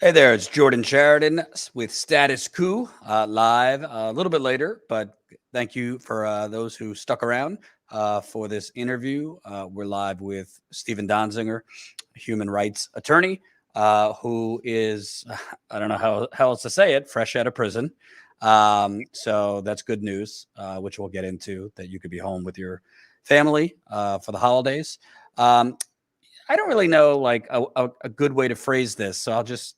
Hey there, it's Jordan Sheridan with Status Coup, live a little bit later, but thank you for those who stuck around for this interview. We're live with Stephen Donziger, human rights attorney, who is, I don't know how else to say it, fresh out of prison. So that's good news, which we'll get into, that you could be home with your family for the holidays. I don't really know like a good way to phrase this, so I'll just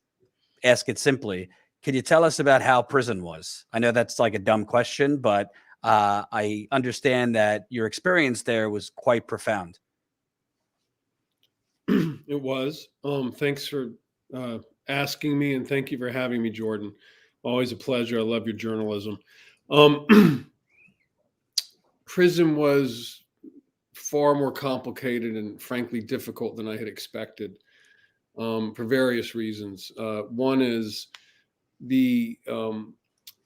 ask it simply. Could you tell us about how prison was? I know that's like a dumb question, but I understand that your experience there was quite profound. It was. Thanks for asking me, and thank you for having me, Jordan. Always a pleasure. I love your journalism. Prison was far more complicated and frankly difficult than I had expected for various reasons. One is it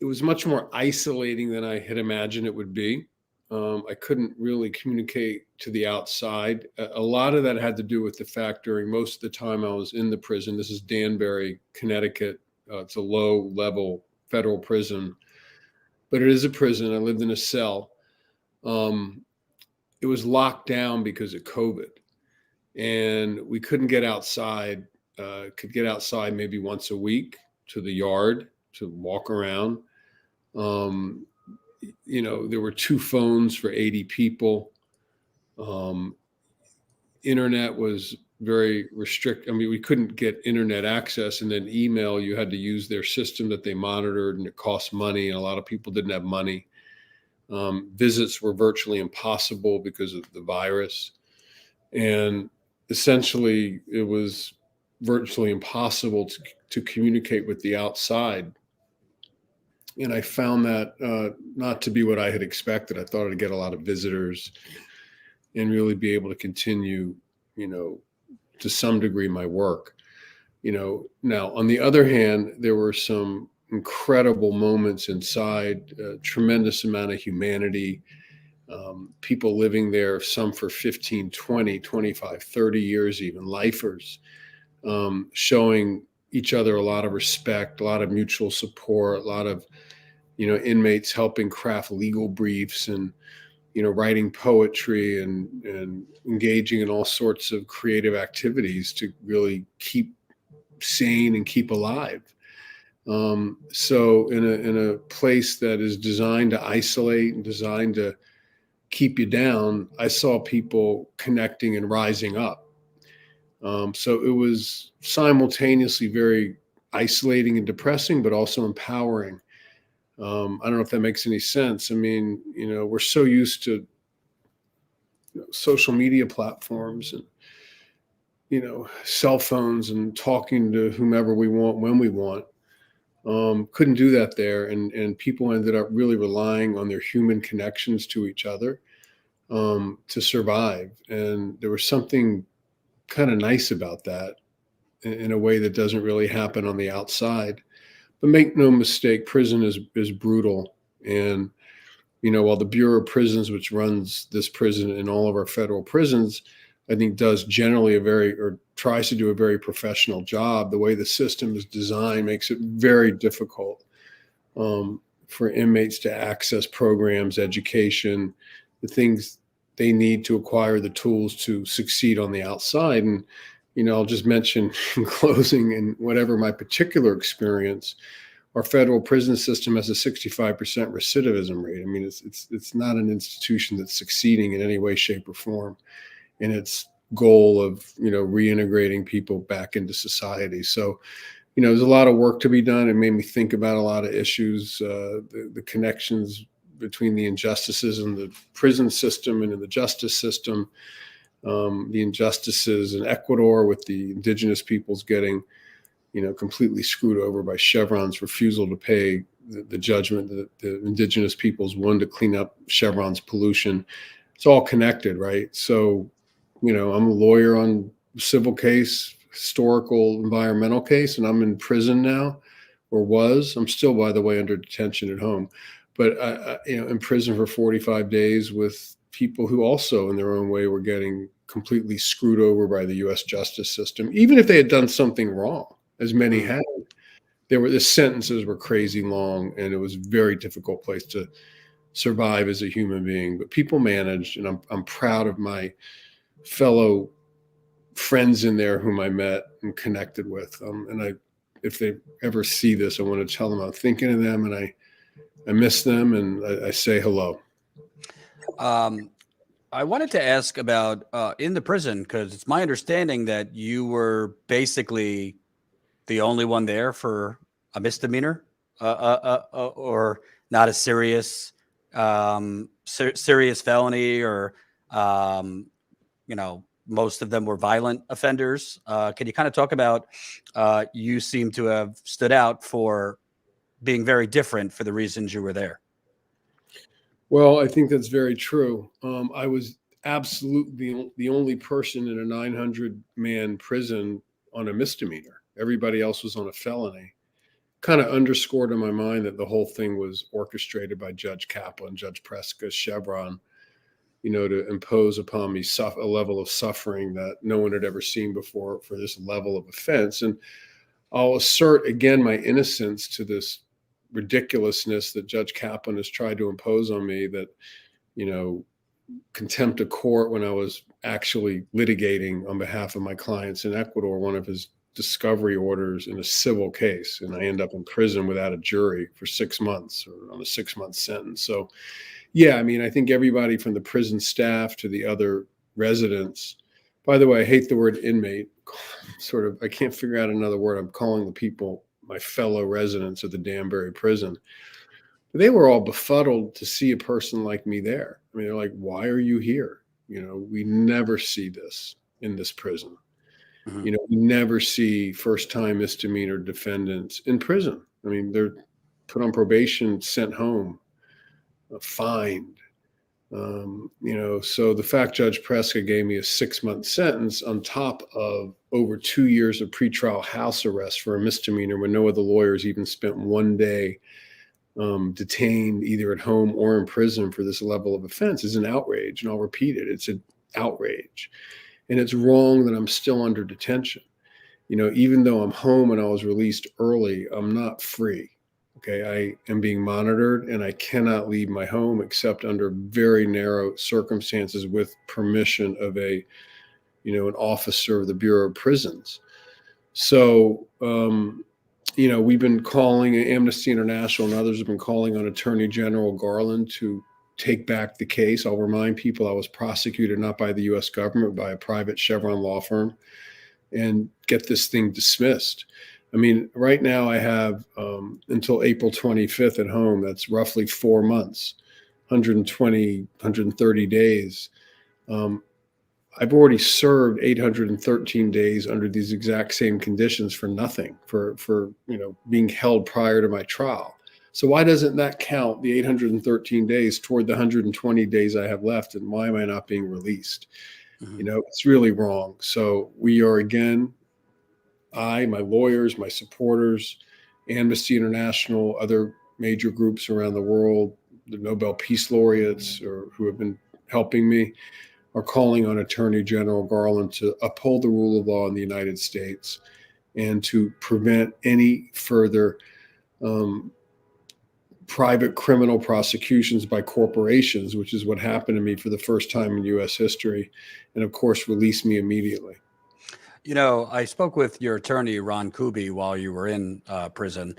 was much more isolating than I had imagined it would be. I couldn't really communicate to the outside. A lot of that had to do with the fact during most of the time I was in the prison. This is Danbury, Connecticut. It's a low-level federal prison, but it is a prison. I lived in a cell. It was locked down because of COVID, and we couldn't get outside. Could get outside maybe once a week to the yard to walk around. There were 2 phones for 80 people. Internet was very restricted. I mean, we couldn't get internet access, and then email, you had to use their system that they monitored, and it cost money, and a lot of people didn't have money. Visits were virtually impossible because of the virus. And essentially, it was virtually impossible to communicate with the outside. And I found that not to be what I had expected. I thought I'd get a lot of visitors and really be able to continue, to some degree, my work. Now, on the other hand, there were some incredible moments inside, a tremendous amount of humanity, people living there, some for 15, 20, 25, 30 years, even lifers, showing each other a lot of respect, a lot of mutual support, a lot of, inmates helping craft legal briefs and, writing poetry and engaging in all sorts of creative activities to really keep sane and keep alive. So in a place that is designed to isolate and designed to keep you down, I saw people connecting and rising up. So it was simultaneously very isolating and depressing, but also empowering. I don't know if that makes any sense. I mean, we're so used to social media platforms and, cell phones and talking to whomever we want when we want. Couldn't do that there. And people ended up really relying on their human connections to each other to survive. And there was something kind of nice about that in a way that doesn't really happen on the outside. But make no mistake, prison is brutal. And, while the Bureau of Prisons, which runs this prison and all of our federal prisons, I think does generally tries to do a very professional job, the way the system is designed makes it very difficult for inmates to access programs, education, the things they need to acquire the tools to succeed on the outside. And, I'll just mention in closing, and whatever my particular experience, our federal prison system has a 65% recidivism rate. I mean, it's not an institution that's succeeding in any way, shape, or form in its goal of, reintegrating people back into society. So, there's a lot of work to be done. It made me think about a lot of issues, the connections between the injustices in the prison system and in the justice system, the injustices in Ecuador with the indigenous peoples getting, completely screwed over by Chevron's refusal to pay the judgment that the indigenous peoples wanted to clean up Chevron's pollution. It's all connected, right? So, I'm a lawyer on civil case, historical, environmental case, and I'm in prison now, or was. I'm still, by the way, under detention at home, but I in prison for 45 days with people who also, in their own way, were getting completely screwed over by the U.S. justice system, even if they had done something wrong. as many had. The sentences were crazy long, and it was a very difficult place to survive as a human being. But people managed, and I'm proud of my fellow friends in there whom I met and connected with. If they ever see this, I want to tell them I'm thinking of them, and I miss them, and I say hello. I wanted to ask about in the prison, because it's my understanding that you were basically the only one there for a misdemeanor, or not a serious, serious felony, or most of them were violent offenders. Can you kind of talk about? You seem to have stood out for being very different for the reasons you were there. Well, I think that's very true. I was absolutely the only person in a 900-man prison on a misdemeanor. Everybody else was on a felony. Kind of underscored in my mind that the whole thing was orchestrated by Judge Kaplan, Judge Preska, Chevron, to impose upon me a level of suffering that no one had ever seen before for this level of offense. And I'll assert again my innocence to this ridiculousness that Judge Kaplan has tried to impose on me, that, contempt of court when I was actually litigating on behalf of my clients in Ecuador, one of his discovery orders in a civil case. And I end up in prison without a jury for 6 months, or on a 6-month sentence. So, yeah, I think everybody from the prison staff to the other residents, by the way, I hate the word inmate, I can't figure out another word. I'm calling the people my fellow residents of the Danbury prison. They were all befuddled to see a person like me there. They're like, why are you here? We never see this in this prison. Mm-hmm. We never see first-time misdemeanor defendants in prison. They're put on probation, sent home, fined. So the fact Judge Preska gave me a 6-month sentence on top of over 2 years of pretrial house arrest for a misdemeanor when no other lawyers even spent 1 day detained either at home or in prison for this level of offense is an outrage. And I'll repeat it. It's an outrage. And it's wrong that I'm still under detention. Even though I'm home and I was released early, I'm not free. Okay, I am being monitored, and I cannot leave my home except under very narrow circumstances with permission of an officer of the Bureau of Prisons. So, we've been calling Amnesty International, and others have been calling on Attorney General Garland to take back the case. I'll remind people I was prosecuted not by the U.S. government, by a private Chevron law firm, and get this thing dismissed. Right now I have until April 25th at home. That's roughly 4 months, 130 days. I've already served 813 days under these exact same conditions for nothing, for being held prior to my trial. So why doesn't that count, the 813 days, toward the 120 days I have left, and why am I not being released? Mm-hmm. It's really wrong. So we are, again, my lawyers, my supporters, Amnesty International, other major groups around the world, the Nobel Peace Laureates who have been helping me, are calling on Attorney General Garland to uphold the rule of law in the United States and to prevent any further private criminal prosecutions by corporations, which is what happened to me for the first time in U.S. history, and of course, release me immediately. I spoke with your attorney, Ron Kuby, while you were in prison.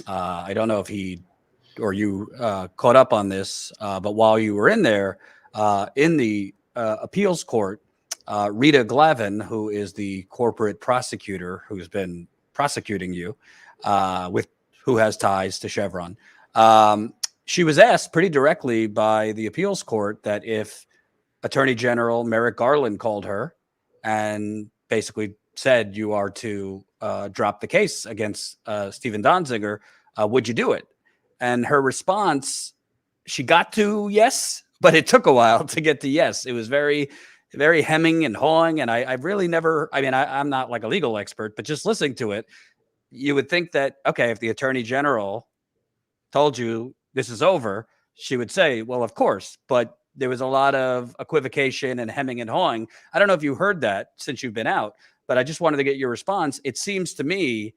I don't know if he or you caught up on this, but while you were in there, in the appeals court, Rita Glavin, who is the corporate prosecutor who's been prosecuting you, who has ties to Chevron, she was asked pretty directly by the appeals court that if Attorney General Merrick Garland called her and basically said you are to drop the case against Stephen Donziger, would you do it? And her response, she got to yes, but it took a while to get to yes. It was very, very hemming and hawing. And I really never, I'm not like a legal expert, but just listening to it, you would think that, okay, if the Attorney General told you this is over, she would say, well, of course, but there was a lot of equivocation and hemming and hawing. I don't know if you heard that since you've been out, but I just wanted to get your response. It seems to me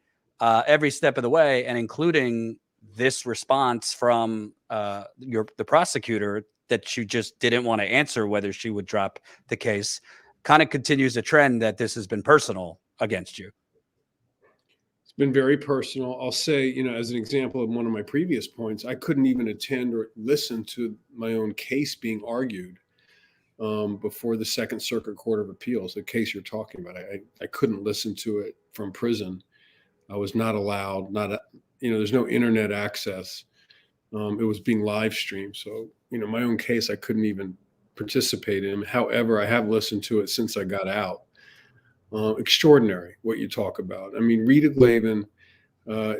every step of the way, and including this response from the prosecutor that she just didn't want to answer whether she would drop the case, kind of continues a trend that this has been personal against you. It's been very personal. I'll say, as an example of one of my previous points, I couldn't even attend or listen to my own case being argued before the Second Circuit Court of Appeals, the case you're talking about. I couldn't listen to it from prison. I was not allowed, there's no internet access. It was being live streamed. So, my own case, I couldn't even participate in. However, I have listened to it since I got out. Extraordinary what you talk about. I mean, Rita Glavin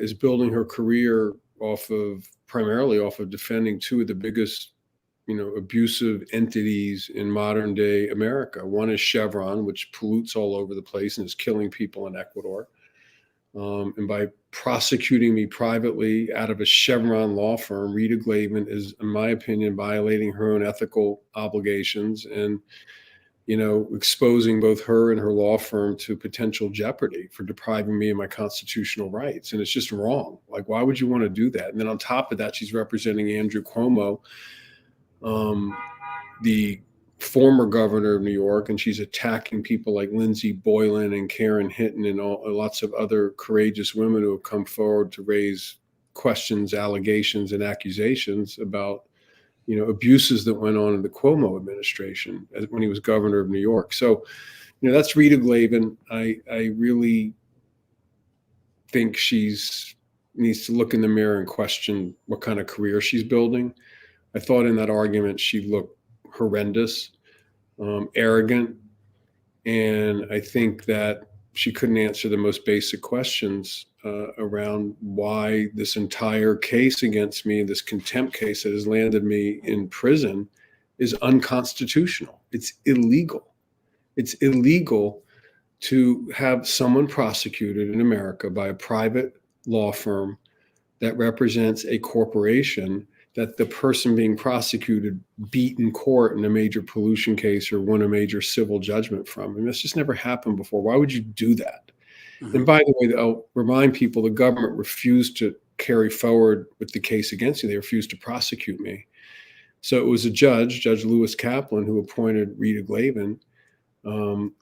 is building her career primarily off of defending two of the biggest, abusive entities in modern day America. One is Chevron, which pollutes all over the place and is killing people in Ecuador. And by prosecuting me privately out of a Chevron law firm, Rita Glavin is, in my opinion, violating her own ethical obligations and, exposing both her and her law firm to potential jeopardy for depriving me of my constitutional rights. And it's just wrong. Like, why would you want to do that? And then on top of that, she's representing Andrew Cuomo, the former governor of New York, and she's attacking people like Lindsey Boylan and Karen Hinton and lots of other courageous women who have come forward to raise questions, allegations, and accusations about, abuses that went on in the Cuomo administration when he was governor of New York. So, that's Rita Glavin. I really think needs to look in the mirror and question what kind of career she's building. I thought in that argument she looked horrendous, arrogant, and I think that she couldn't answer the most basic questions around why this entire case against me, this contempt case that has landed me in prison, is unconstitutional. It's illegal. It's illegal to have someone prosecuted in America by a private law firm that represents a corporation that the person being prosecuted beat in court in a major pollution case or won a major civil judgment from. And that's just never happened before. Why would you do that? Mm-hmm. And by the way, I'll remind people, the government refused to carry forward with the case against me. They refused to prosecute me. So it was a judge, Judge Lewis Kaplan, who appointed Rita Glavin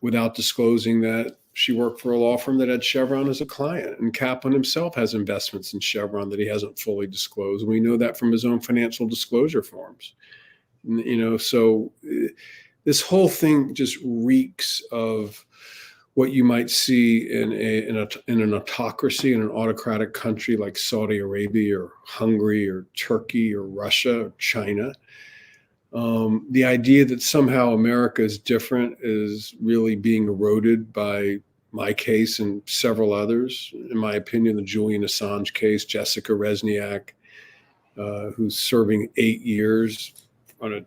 without disclosing that she worked for a law firm that had Chevron as a client. And Kaplan himself has investments in Chevron that he hasn't fully disclosed. We know that from his own financial disclosure forms. So this whole thing just reeks of what you might see in an autocracy, in an autocratic country like Saudi Arabia or Hungary or Turkey or Russia or China. The idea that somehow America is different is really being eroded by my case and several others. In my opinion, the Julian Assange case, Jessica Resniak, who's serving 8 years on a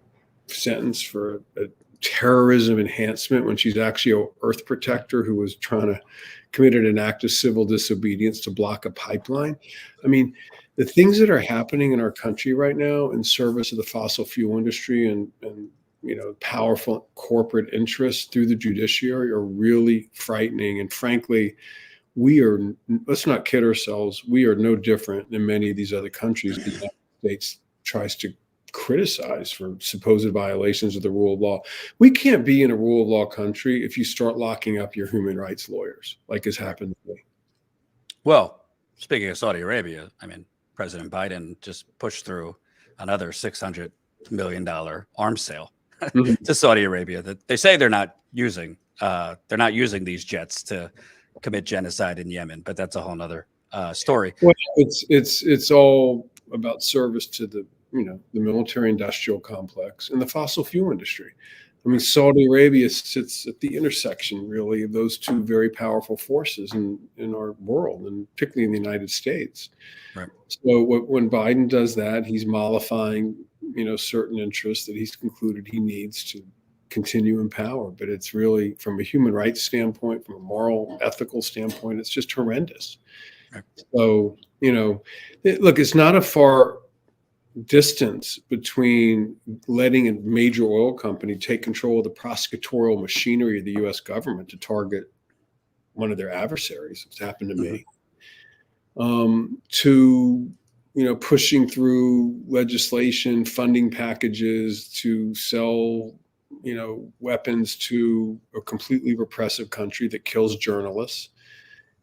sentence for a terrorism enhancement when she's actually an earth protector who was committed an act of civil disobedience to block a pipeline. I mean, the things that are happening in our country right now in service of the fossil fuel industry and powerful corporate interests through the judiciary are really frightening. And frankly, let's not kid ourselves, we are no different than many of these other countries the United States tries to criticize for supposed violations of the rule of law. We can't be in a rule of law country if you start locking up your human rights lawyers, like has happened to me. Well, speaking of Saudi Arabia, I mean, President Biden just pushed through another $600 million arms sale to Saudi Arabia that they say they're not using. They're not using these jets to commit genocide in Yemen, but that's a whole nother story. Well, it's all about service to the military industrial complex and the fossil fuel industry. I mean, Saudi Arabia sits at the intersection, really, of those two very powerful forces in our world, and particularly in the United States. Right. So when Biden does that, he's mollifying, certain interests that he's concluded he needs to continue in power. But it's really, from a human rights standpoint, from a moral, ethical standpoint, it's just horrendous. Right. So, look, it's not a far distance between letting a major oil company take control of the prosecutorial machinery of the U.S. government to target one of their adversaries. It's happened to me. to pushing through legislation, funding packages to sell weapons to a completely repressive country that kills journalists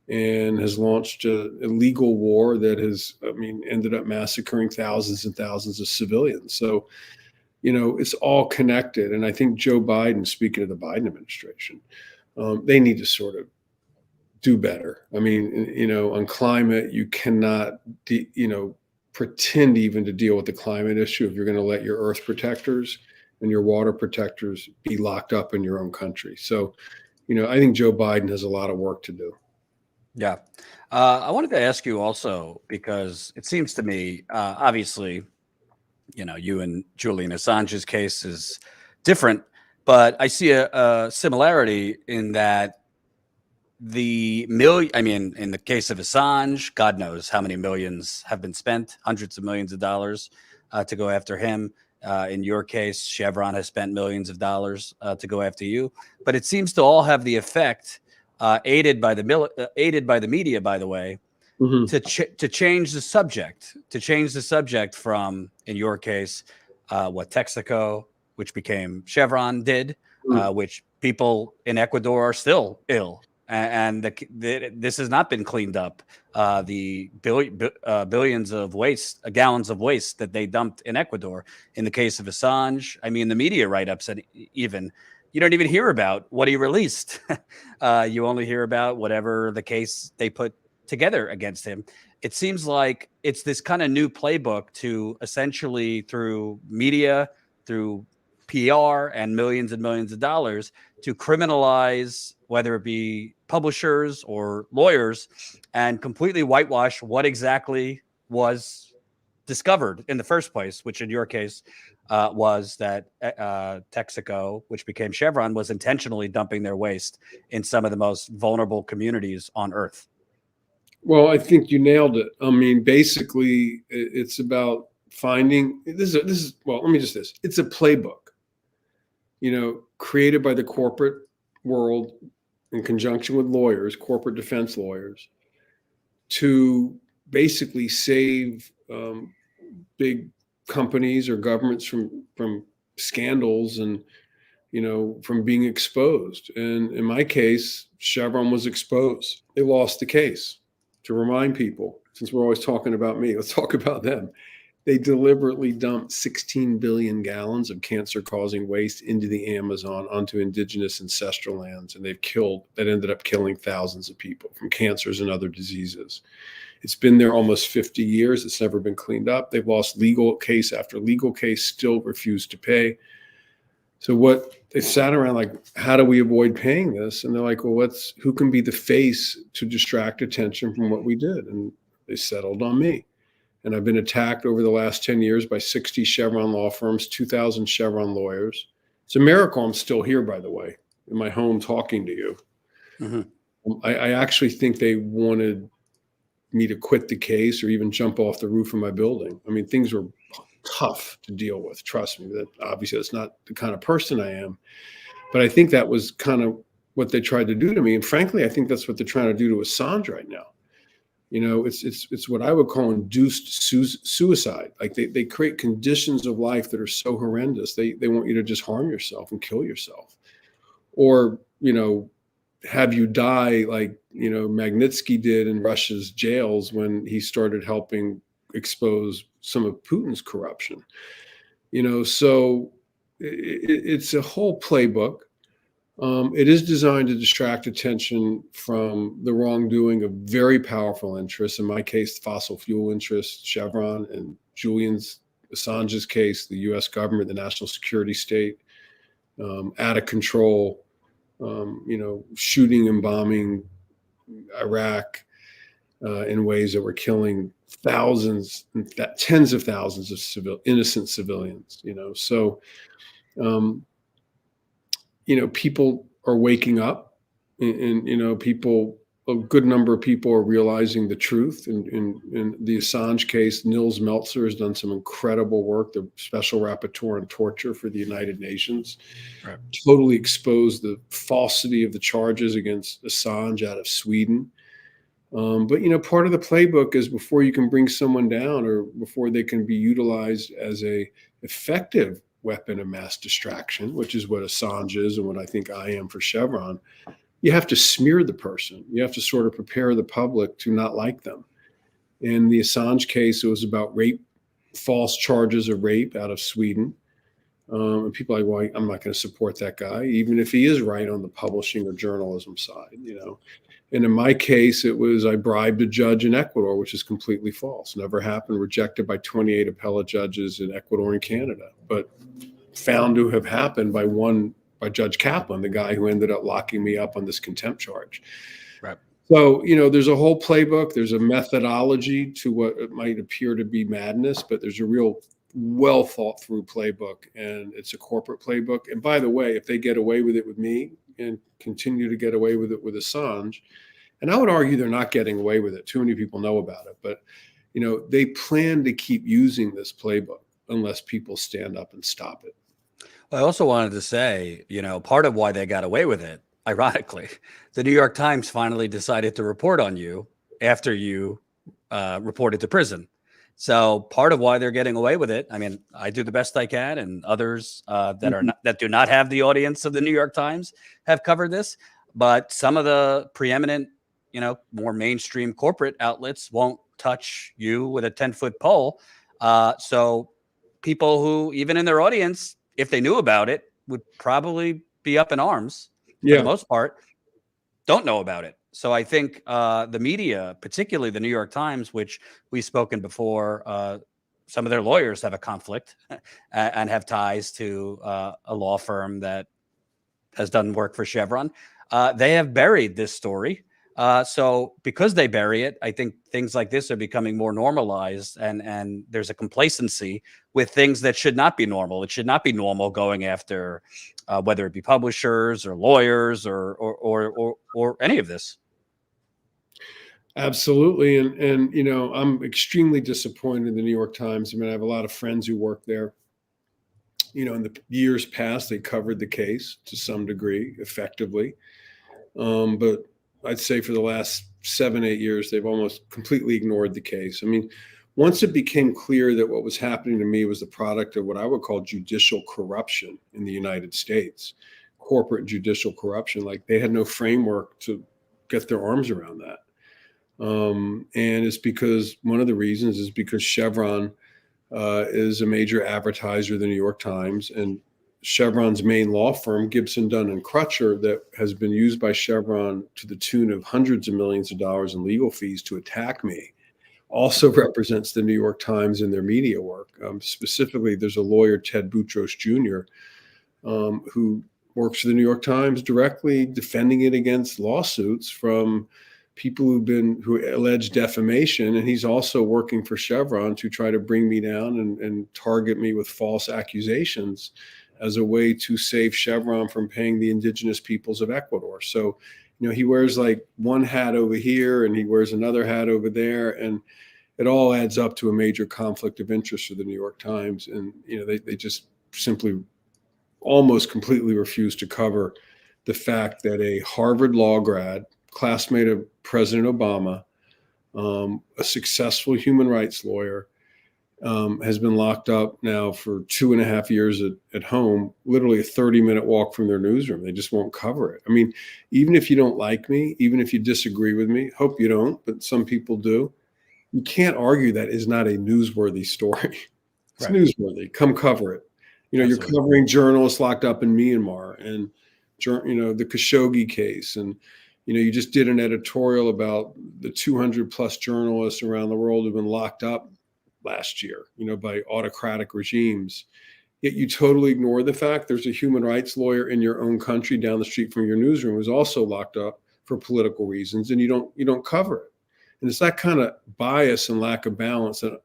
and has launched a illegal war that has, ended up massacring thousands and thousands of civilians. So, it's all connected. And I think Joe Biden, speaking of the Biden administration, they need to sort of do better. On climate, you cannot, pretend even to deal with the climate issue if you're going to let your earth protectors and your water protectors be locked up in your own country. So, I think Joe Biden has a lot of work to do. Yeah. I wanted to ask you also, because it seems to me, obviously, you and Julian Assange's case is different, but I see a similarity in that in the case of Assange, God knows how many millions have been spent, hundreds of millions of dollars to go after him. In your case, Chevron has spent millions of dollars to go after you, but it seems to all have the effect, aided by the media, by the way, Mm-hmm. to change the subject from, in your case, what Texaco, which became Chevron, did, which people in Ecuador are still ill, and this has not been cleaned up. The billions of gallons of waste that they dumped in Ecuador. In the case of Assange, the media write-ups said even you don't even hear about what he released. You only hear about whatever the case they put together against him. It seems like it's this kind of new playbook to essentially, through media, through PR and millions of dollars, to criminalize whether it be publishers or lawyers and completely whitewash what exactly was discovered in the first place, which in your case was that Texaco, which became Chevron, was intentionally dumping their waste in some of the most vulnerable communities on Earth. Well, I think you nailed it. Basically, it's about finding this is well, let me just this. It's a playbook, created by the corporate world in conjunction with lawyers, corporate defense lawyers, to basically save big companies or governments from scandals and from being exposed. And in my case, Chevron was exposed. They lost the case. To remind people, since we're always talking about me, let's talk about them. They deliberately dumped 16 billion gallons of cancer-causing waste into the Amazon onto indigenous ancestral lands, and that ended up killing thousands of people from cancers and other diseases. It's been there almost 50 years. It's never been cleaned up. They've lost legal case after legal case, still refused to pay. So they sat around like, how do we avoid paying this? And they're like, well, who can be the face to distract attention from what we did? And they settled on me. And I've been attacked over the last 10 years by 60 Chevron law firms, 2,000 Chevron lawyers. It's a miracle I'm still here, by the way, in my home talking to you. Mm-hmm. I actually think they wanted me to quit the case or even jump off the roof of my building. Things were tough to deal with. Trust me, that obviously that's not the kind of person I am, but I think that was kind of what they tried to do to me. And frankly, I think that's what they're trying to do to Assange right now. It's what I would call induced suicide. Like they create conditions of life that are so horrendous. They want you to just harm yourself and kill yourself, or, have you die like, Magnitsky did in Russia's jails when he started helping expose some of Putin's corruption. So it's a whole playbook. It is designed to distract attention from the wrongdoing of very powerful interests. In my case, fossil fuel interests, Chevron, and Assange's case, the U.S. government, the national security state, out of control, shooting and bombing Iraq in ways that were killing thousands, tens of thousands of innocent civilians. So people are waking up, and people, a good number of people are realizing the truth. In the Assange case, Nils Meltzer has done some incredible work, the special rapporteur on torture for the United Nations, right, totally exposed the falsity of the charges against Assange out of Sweden. But, part of the playbook is before you can bring someone down or before they can be utilized as a effective weapon of mass distraction, which is what Assange is and what I think I am for Chevron, you have to smear the person. You have to sort of prepare the public to not like them. In the Assange case, it was about rape, false charges of rape out of Sweden. And people are like, well, I'm not going to support that guy, even if he is right on the publishing or journalism side, And in my case, it was I bribed a judge in Ecuador, which is completely false. Never happened, rejected by 28 appellate judges in Ecuador and Canada, but found to have happened by Judge Kaplan, the guy who ended up locking me up on this contempt charge. Right. So, there's a whole playbook. There's a methodology to what it might appear to be madness, but there's a real well thought through playbook, and it's a corporate playbook. And by the way, if they get away with it with me and continue to get away with it with Assange, and I would argue they're not getting away with it. Too many people know about it, but they plan to keep using this playbook unless people stand up and stop it. I also wanted to say, part of why they got away with it, ironically, the New York Times finally decided to report on you after you reported to prison. So part of why they're getting away with it, I mean, I do the best I can, and others that do not have the audience of the New York Times have covered this. But some of the preeminent, more mainstream corporate outlets won't touch you with a 10-foot pole. So people who, even in their audience, if they knew about it, would probably be up in arms for the most part, don't know about it. So I think the media, particularly the New York Times, which we've spoken before, some of their lawyers have a conflict and have ties to a law firm that has done work for Chevron. They have buried this story. So because they bury it, I think things like this are becoming more normalized, and there's a complacency with things that should not be normal. It should not be normal going after whether it be publishers or lawyers or any of this. Absolutely. And I'm extremely disappointed in the New York Times. I mean, I have a lot of friends who work there. In the years past, they covered the case to some degree effectively. But I'd say for the last 7-8 years, they've almost completely ignored the case. I mean, once it became clear that what was happening to me was the product of what I would call judicial corruption in the United States, corporate judicial corruption, like they had no framework to get their arms around that. And it's because one of the reasons is because Chevron is a major advertiser of the New York Times, and Chevron's main law firm, Gibson, Dunn and Crutcher, that has been used by Chevron to the tune of hundreds of millions of dollars in legal fees to attack me, also represents the New York Times in their media work. Specifically, there's a lawyer, Ted Boutros Jr., who works for the New York Times directly defending it against lawsuits from people who allege defamation, and he's also working for Chevron to try to bring me down and target me with false accusations as a way to save Chevron from paying the indigenous peoples of Ecuador. So, he wears like one hat over here and he wears another hat over there, and it all adds up to a major conflict of interest for the New York Times. And, they just simply almost completely refuse to cover the fact that a Harvard law grad, classmate of President Obama, a successful human rights lawyer, has been locked up now for 2.5 years at home, literally a 30-minute walk from their newsroom. They just won't cover it. I mean, even if you don't like me, even if you disagree with me, hope you don't, but some people do, you can't argue that is not a newsworthy story. It's right. Newsworthy. Come cover it. You're covering journalists locked up in Myanmar and, the Khashoggi case. And, you just did an editorial about the 200 plus journalists around the world who've been locked up last year, by autocratic regimes. Yet you totally ignore the fact there's a human rights lawyer in your own country down the street from your newsroom who's also locked up for political reasons, and you don't cover it. And it's that kind of bias and lack of balance that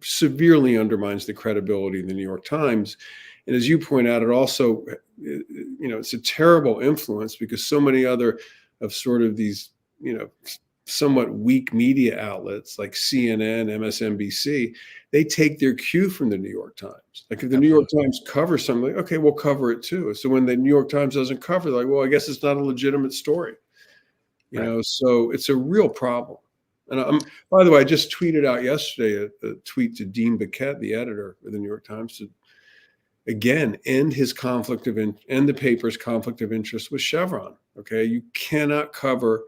severely undermines the credibility of the New York Times. And as you point out, it also, it's a terrible influence because so many other of sort of these, somewhat weak media outlets like CNN, MSNBC, they take their cue from the New York Times. Like if the New York Times covers something, like, okay, we'll cover it too. So when the New York Times doesn't cover, they're like, well, I guess it's not a legitimate story. So it's a real problem. And by the way, I just tweeted out yesterday a tweet to Dean Baquet, the editor of the New York Times, to again end the paper's conflict of interest with Chevron. Okay, you cannot cover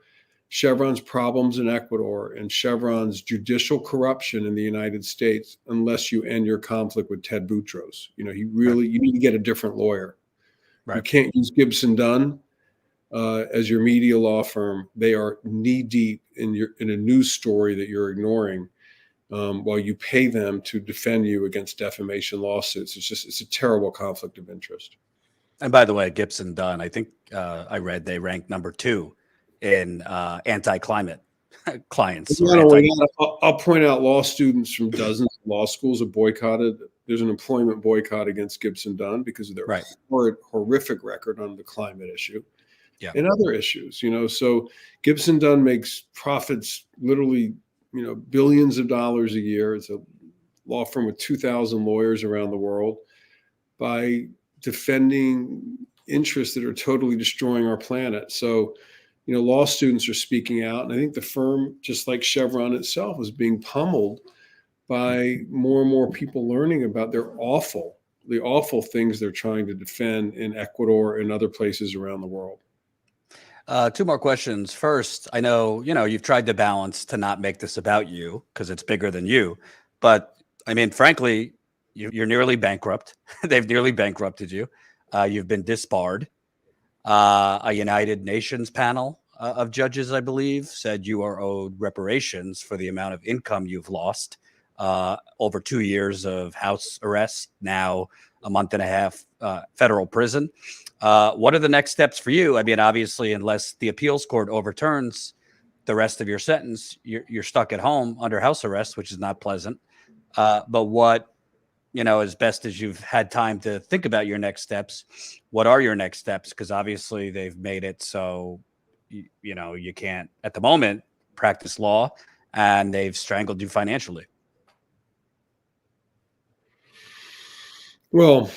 Chevron's problems in Ecuador and Chevron's judicial corruption in the United States unless you end your conflict with Ted Boutros. You need to get a different lawyer. Right. You can't use Gibson Dunn as your media law firm. They are knee deep in a news story that you're ignoring while you pay them to defend you against defamation lawsuits. It's a terrible conflict of interest. And by the way, Gibson Dunn, I think I read they ranked number 2 in anti-climate clients. I'll point out law students from dozens of law schools have boycotted. There's an employment boycott against Gibson Dunn because of their horrific record on the climate issue and other issues. So Gibson Dunn makes profits literally, billions of dollars a year. It's a law firm with 2,000 lawyers around the world by defending interests that are totally destroying our planet. So law students are speaking out. And I think the firm, just like Chevron itself, is being pummeled by more and more people learning about the awful things they're trying to defend in Ecuador and other places around the world. 2 more questions. First, I know, you've tried to balance to not make this about you because it's bigger than you. But I mean, frankly, you're nearly bankrupt. They've nearly bankrupted you. You've been disbarred. A United Nations panel of judges, I believe, said you are owed reparations for the amount of income you've lost over 2 years of house arrest, now a month and a half federal prison. What are the next steps for you? I mean, obviously, unless the appeals court overturns the rest of your sentence, you're stuck at home under house arrest, which is not pleasant. But what, as best as you've had time to think about your next steps, what are your next steps? Because obviously they've made it so, you can't, at the moment, practice law, and they've strangled you financially. Well,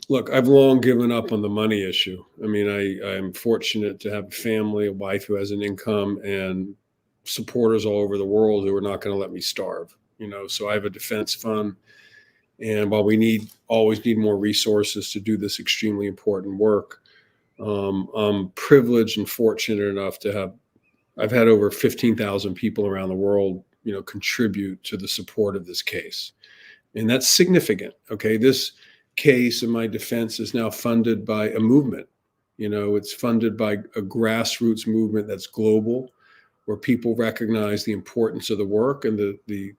look, I've long given up on the money issue. I mean, I'm fortunate to have a family, a wife who has an income, and supporters all over the world who are not going to let me starve. So I have a defense fund. And while we always need more resources to do this extremely important work, I'm privileged and fortunate enough I've had over 15,000 people around the world, contribute to the support of this case. And that's significant. Okay. This case in my defense is now funded by a movement. It's funded by a grassroots movement that's global, where people recognize the importance of the work and the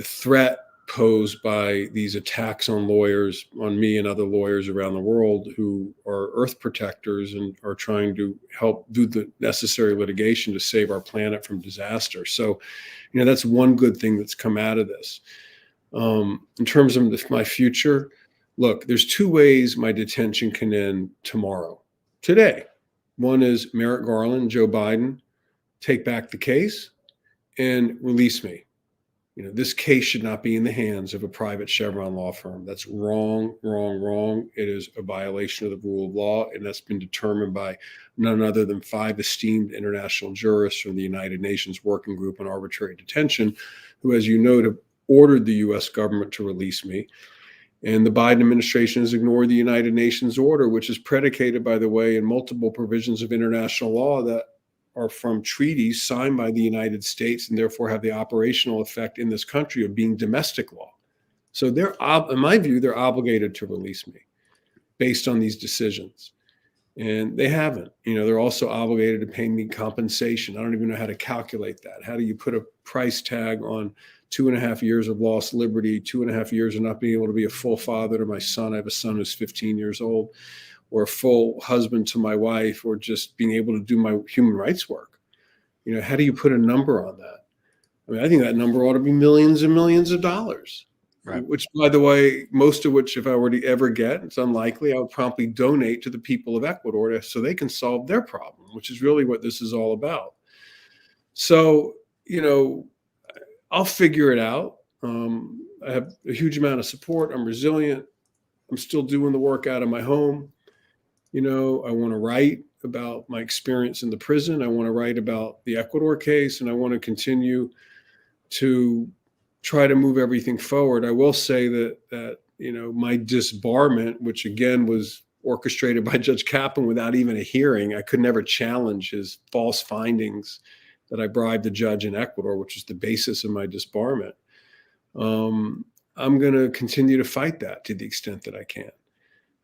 threat posed by these attacks on lawyers, on me and other lawyers around the world who are earth protectors and are trying to help do the necessary litigation to save our planet from disaster. So, that's one good thing that's come out of this. In terms of my future, look, there's 2 ways my detention can end today. One is Merrick Garland, Joe Biden, take back the case and release me. This case should not be in the hands of a private Chevron law firm. That's wrong. It is a violation of the rule of law, and that's been determined by none other than 5 esteemed international jurists from the United Nations Working Group on Arbitrary Detention, who, as you know, have ordered the U.S. government to release me. And the Biden administration has ignored the United Nations order, which is predicated, by the way, in multiple provisions of international law that are from treaties signed by the United States and therefore have the operational effect in this country of being domestic law. So in my view, they're obligated to release me based on these decisions. And they haven't. They're also obligated to pay me compensation. I don't even know how to calculate that. How do you put a price tag on 2.5 years of lost liberty, 2.5 years of not being able to be a full father to my son? I have a son who's 15 years old. Or a full husband to my wife, or just being able to do my human rights work. How do you put a number on that? I mean, I think that number ought to be millions and millions of dollars, right? Which, by the way, most of which, if I were to ever get, it's unlikely, I would promptly donate to the people of Ecuador so they can solve their problem, which is really what this is all about. So, I'll figure it out. I have a huge amount of support. I'm resilient. I'm still doing the work out of my home. I want to write about my experience in the prison. I want to write about the Ecuador case, and I want to continue to try to move everything forward. I will say that my disbarment, which again was orchestrated by Judge Kaplan without even a hearing, I could never challenge his false findings that I bribed the judge in Ecuador, which is the basis of my disbarment. I'm going to continue to fight that to the extent that I can.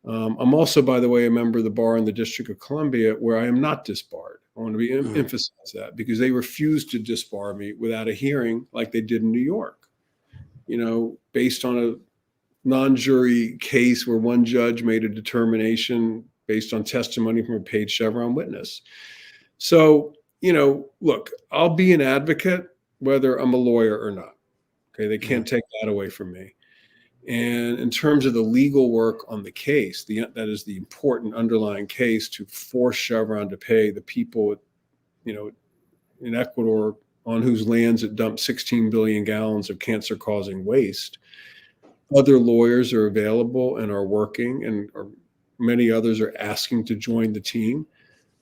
I'm also, by the way, a member of the bar in the District of Columbia, where I am not disbarred. I want to emphasize that, because they refused to disbar me without a hearing like they did in New York, based on a non-jury case where one judge made a determination based on testimony from a paid Chevron witness. So, look, I'll be an advocate whether I'm a lawyer or not. Okay, they can't take that away from me. And in terms of the legal work on the case, that is the important underlying case to force Chevron to pay the people, in Ecuador on whose lands it dumped 16 billion gallons of cancer-causing waste. Other lawyers are available and are working, and many others are asking to join the team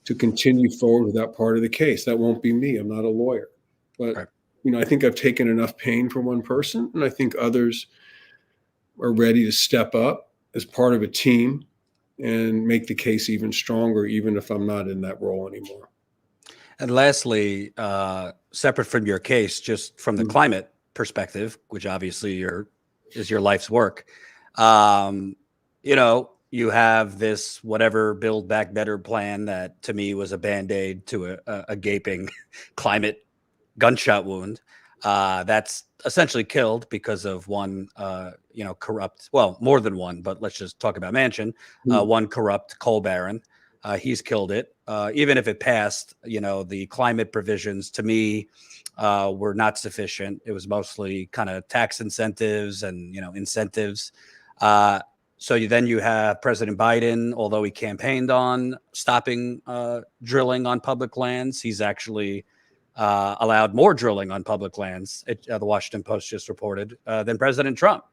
to continue forward with that part of the case. That won't be me. I'm not a lawyer. But, right. I think I've taken enough pain for one person, and I think others are ready to step up as part of a team and make the case even stronger, even if I'm not in that role anymore. And lastly, separate from your case, just from the climate perspective, which obviously is your life's work, you have this whatever Build Back Better plan that to me was a Band-Aid to a gaping climate gunshot wound. That's essentially killed because of one, corrupt, well, more than one, but let's just talk about Manchin, one corrupt coal baron. He's killed it. Even if it passed, the climate provisions to me were not sufficient. It was mostly kind of tax incentives and, incentives. So then you have President Biden, although he campaigned on stopping drilling on public lands, he's actually allowed more drilling on public lands, the Washington Post just reported, than President Trump.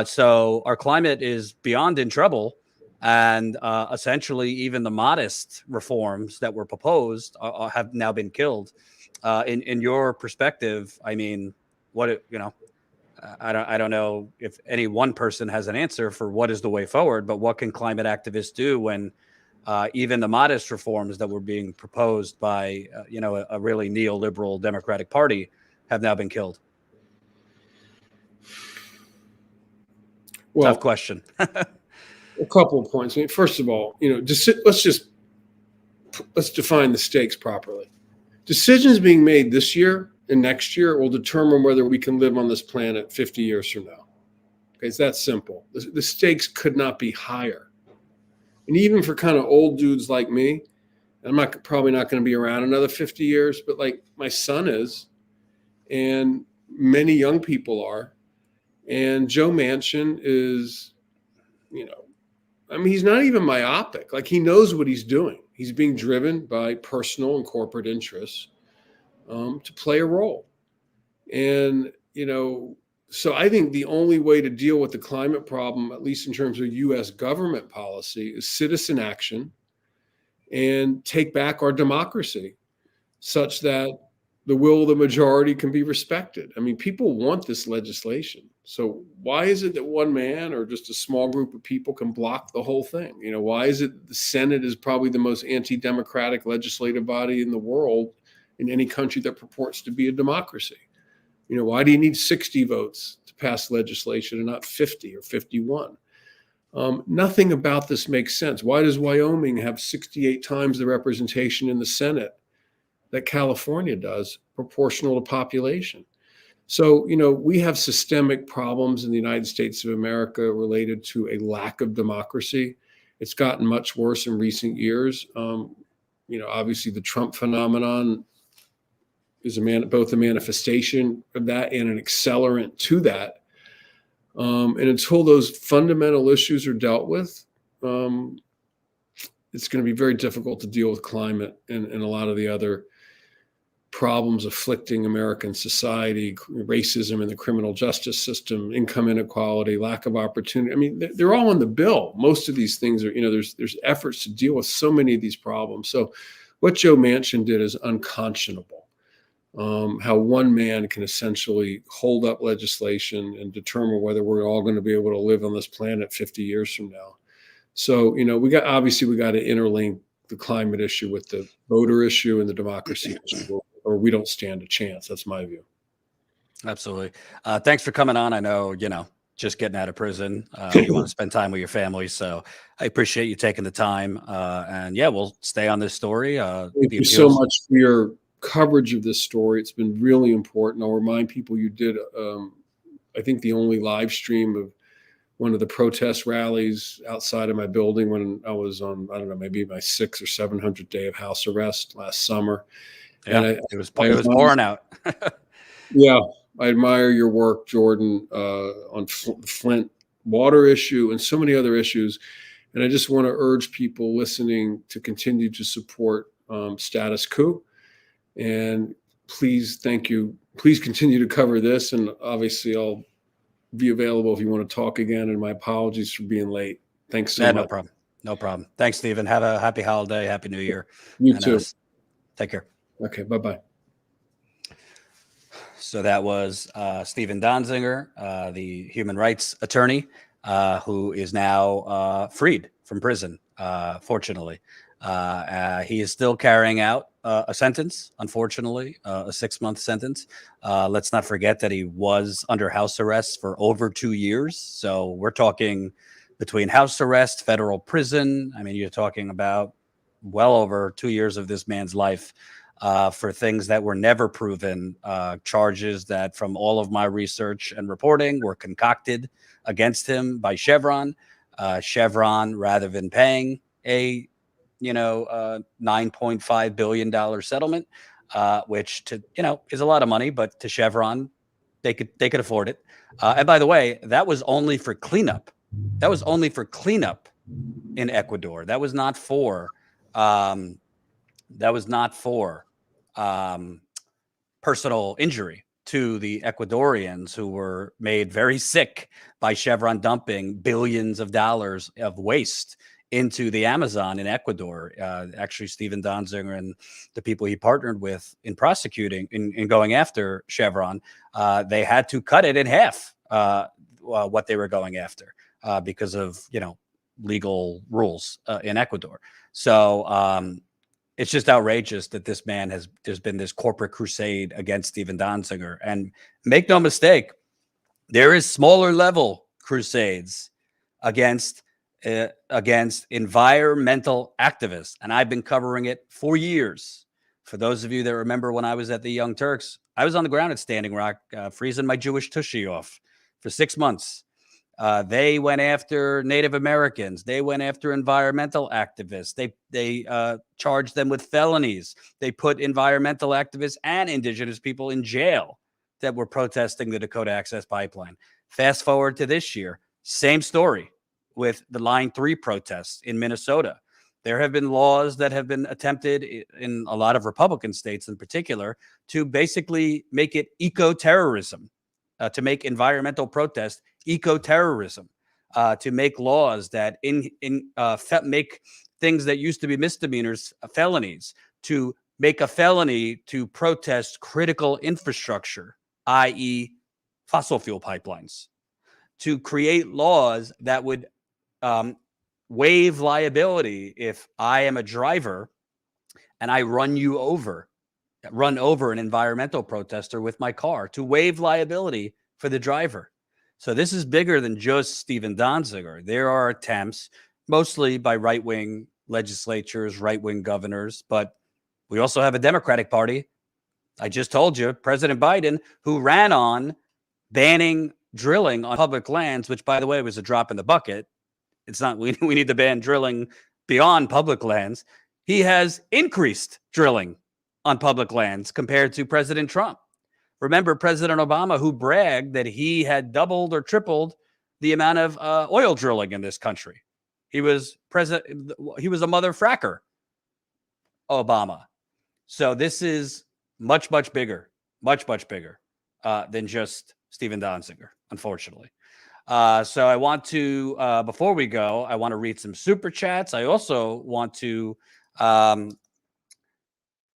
So our climate is beyond in trouble. And essentially, even the modest reforms that were proposed have now been killed. In your perspective, I mean, I don't know if any one person has an answer for what is the way forward, but what can climate activists do when even the modest reforms that were being proposed by, a really neoliberal Democratic Party have now been killed? Well, tough question. A couple of points. I mean, first of all, let's define the stakes properly. Decisions being made this year and next year will determine whether we can live on this planet 50 years from now. Okay, it's that simple. The stakes could not be higher. And even for kind of old dudes like me, I'm probably not going to be around another 50 years, but like my son is, and many young people are, and Joe Manchin is, he's not even myopic. Like, he knows what he's doing. He's being driven by personal and corporate interests to play a role. And, so I think the only way to deal with the climate problem, at least in terms of U.S. government policy, is citizen action and take back our democracy such that the will of the majority can be respected. I mean, people want this legislation. So why is it that one man or just a small group of people can block the whole thing? Why is it the Senate is probably the most anti-democratic legislative body in the world in any country that purports to be a democracy? Why do you need 60 votes to pass legislation and not 50 or 51? Nothing about this makes sense. Why does Wyoming have 68 times the representation in the Senate that California does, proportional to population? So, we have systemic problems in the United States of America related to a lack of democracy. It's gotten much worse in recent years. Obviously the Trump phenomenon is both a manifestation of that and an accelerant to that. And until those fundamental issues are dealt with, it's going to be very difficult to deal with climate and a lot of the other problems afflicting American society, racism in the criminal justice system, income inequality, lack of opportunity. I mean, they're all in the bill. Most of these things are, there's efforts to deal with so many of these problems. So what Joe Manchin did is unconscionable. How one man can essentially hold up legislation and determine whether we're all going to be able to live on this planet 50 years from now. So, we got to interlink the climate issue with the voter issue and the democracy issue, or we don't stand a chance. That's my view. Absolutely. Thanks for coming on. I know, just getting out of prison, you want to spend time with your family. So I appreciate you taking the time. And yeah, we'll stay on this story. Thank you so much for your coverage of this story. It's been really important. I'll remind people you did, I think, the only live stream of one of the protest rallies outside of my building when I was on, I don't know, maybe my 600 or 700th day of house arrest last summer. Yeah, and it was pouring out. Yeah, I admire your work, Jordan, on the Flint water issue and so many other issues. And I just want to urge people listening to continue to support Status Coup. And please, thank you. Please continue to cover this. And obviously, I'll be available if you want to talk again. And my apologies for being late. Thanks so much. No problem. No problem. Thanks, Stephen. Have a happy holiday. Happy New Year. You too. Take care. Okay. Bye-bye. So that was Stephen Donziger, the human rights attorney, who is now freed from prison, fortunately. He is still carrying out a sentence, unfortunately, a 6-month sentence. Let's not forget that he was under house arrest for over 2 years. So we're talking between house arrest, federal prison. I mean, you're talking about well over 2 years of this man's life for things that were never proven, charges that from all of my research and reporting were concocted against him by Chevron. Chevron, rather than paying a $9.5 billion settlement, which is a lot of money, but to Chevron, they could afford it. And by the way, that was only for cleanup. That was only for cleanup in Ecuador. That was not for personal injury to the Ecuadorians who were made very sick by Chevron dumping billions of dollars of waste into the Amazon in Ecuador. Actually, Stephen Donziger and the people he partnered with in prosecuting, in going after Chevron, they had to cut it in half, what they were going after, because of, legal rules in Ecuador. So it's just outrageous that this man there's been this corporate crusade against Stephen Donziger. And make no mistake, there is smaller level crusades against environmental activists. And I've been covering it for years. For those of you that remember when I was at the Young Turks, I was on the ground at Standing Rock, freezing my Jewish tushy off for 6 months. They went after Native Americans. They went after environmental activists. They charged them with felonies. They put environmental activists and indigenous people in jail that were protesting the Dakota Access Pipeline. Fast forward to this year, same story with the Line 3 protests in Minnesota. There have been laws that have been attempted in a lot of Republican states in particular to basically make it eco-terrorism, to make environmental protest eco-terrorism, to make laws that make things that used to be misdemeanors felonies, to make a felony to protest critical infrastructure, i.e. fossil fuel pipelines, to create laws that would waive liability if I am a driver and I run over an environmental protester with my car, to waive liability for the driver. So this is bigger than just Stephen Donziger. There are attempts, mostly by right-wing legislatures, right-wing governors, but we also have a Democratic Party. I just told you, President Biden, who ran on banning drilling on public lands, which, by the way, was a drop in the bucket. It's not, we need to ban drilling beyond public lands. He has increased drilling on public lands compared to President Trump. Remember President Obama, who bragged that he had doubled or tripled the amount of oil drilling in this country. He was a mother fracker, Obama. So this is much bigger, much bigger than just Stephen Donziger, unfortunately. So I want to, before we go, I want to read some super chats. I also want to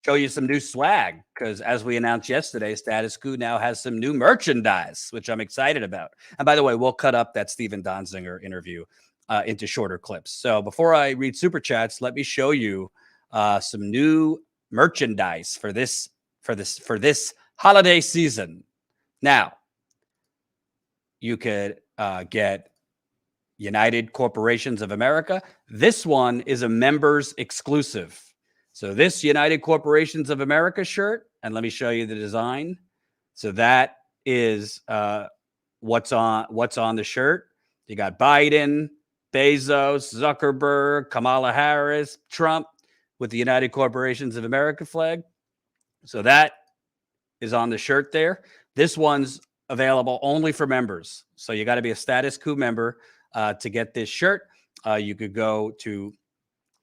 show you some new swag because, as we announced yesterday, Status Coup now has some new merchandise, which I'm excited about. And by the way, we'll cut up that Stephen Donziger interview into shorter clips. So before I read super chats, let me show you some new merchandise for this holiday season. Now, you could get United Corporations of America. This one is a members exclusive. So this United Corporations of America shirt, and let me show you the design. So that is what's on the shirt. You got Biden, Bezos, Zuckerberg, Kamala Harris, Trump with the United Corporations of America flag. So that is on the shirt there. This one's available only for members. So you got to be a Status Coup member to get this shirt. You could go to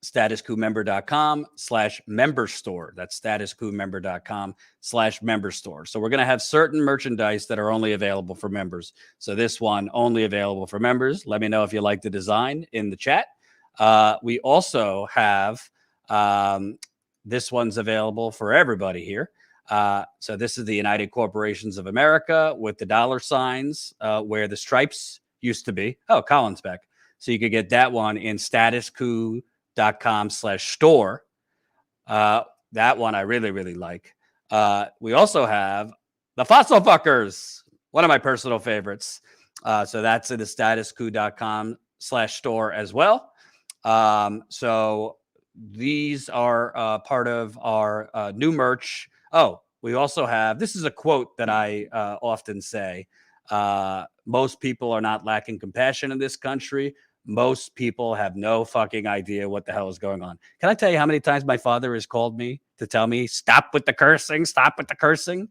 StatusCoupMember.com/member store. That's StatusCoupMember.com/member store. So we're going to have certain merchandise that are only available for members. So this one only available for members. Let me know if you like the design in the chat. We also have this one's available for everybody here. So this is the United Corporations of America with the dollar signs where the stripes used to be. Oh, Colin's back. So you could get that one in StatusCoup.com/store. That one I really like. We also have the Fossil Fuckers, one of my personal favorites. So that's in the StatusCoup.com/store as well. So these are part of our new merch. Oh, we also have, this is a quote that I often say. Most people are not lacking compassion in this country. Most people have no fucking idea what the hell is going on. Can I tell you how many times my father has called me to tell me, stop with the cursing, stop with the cursing?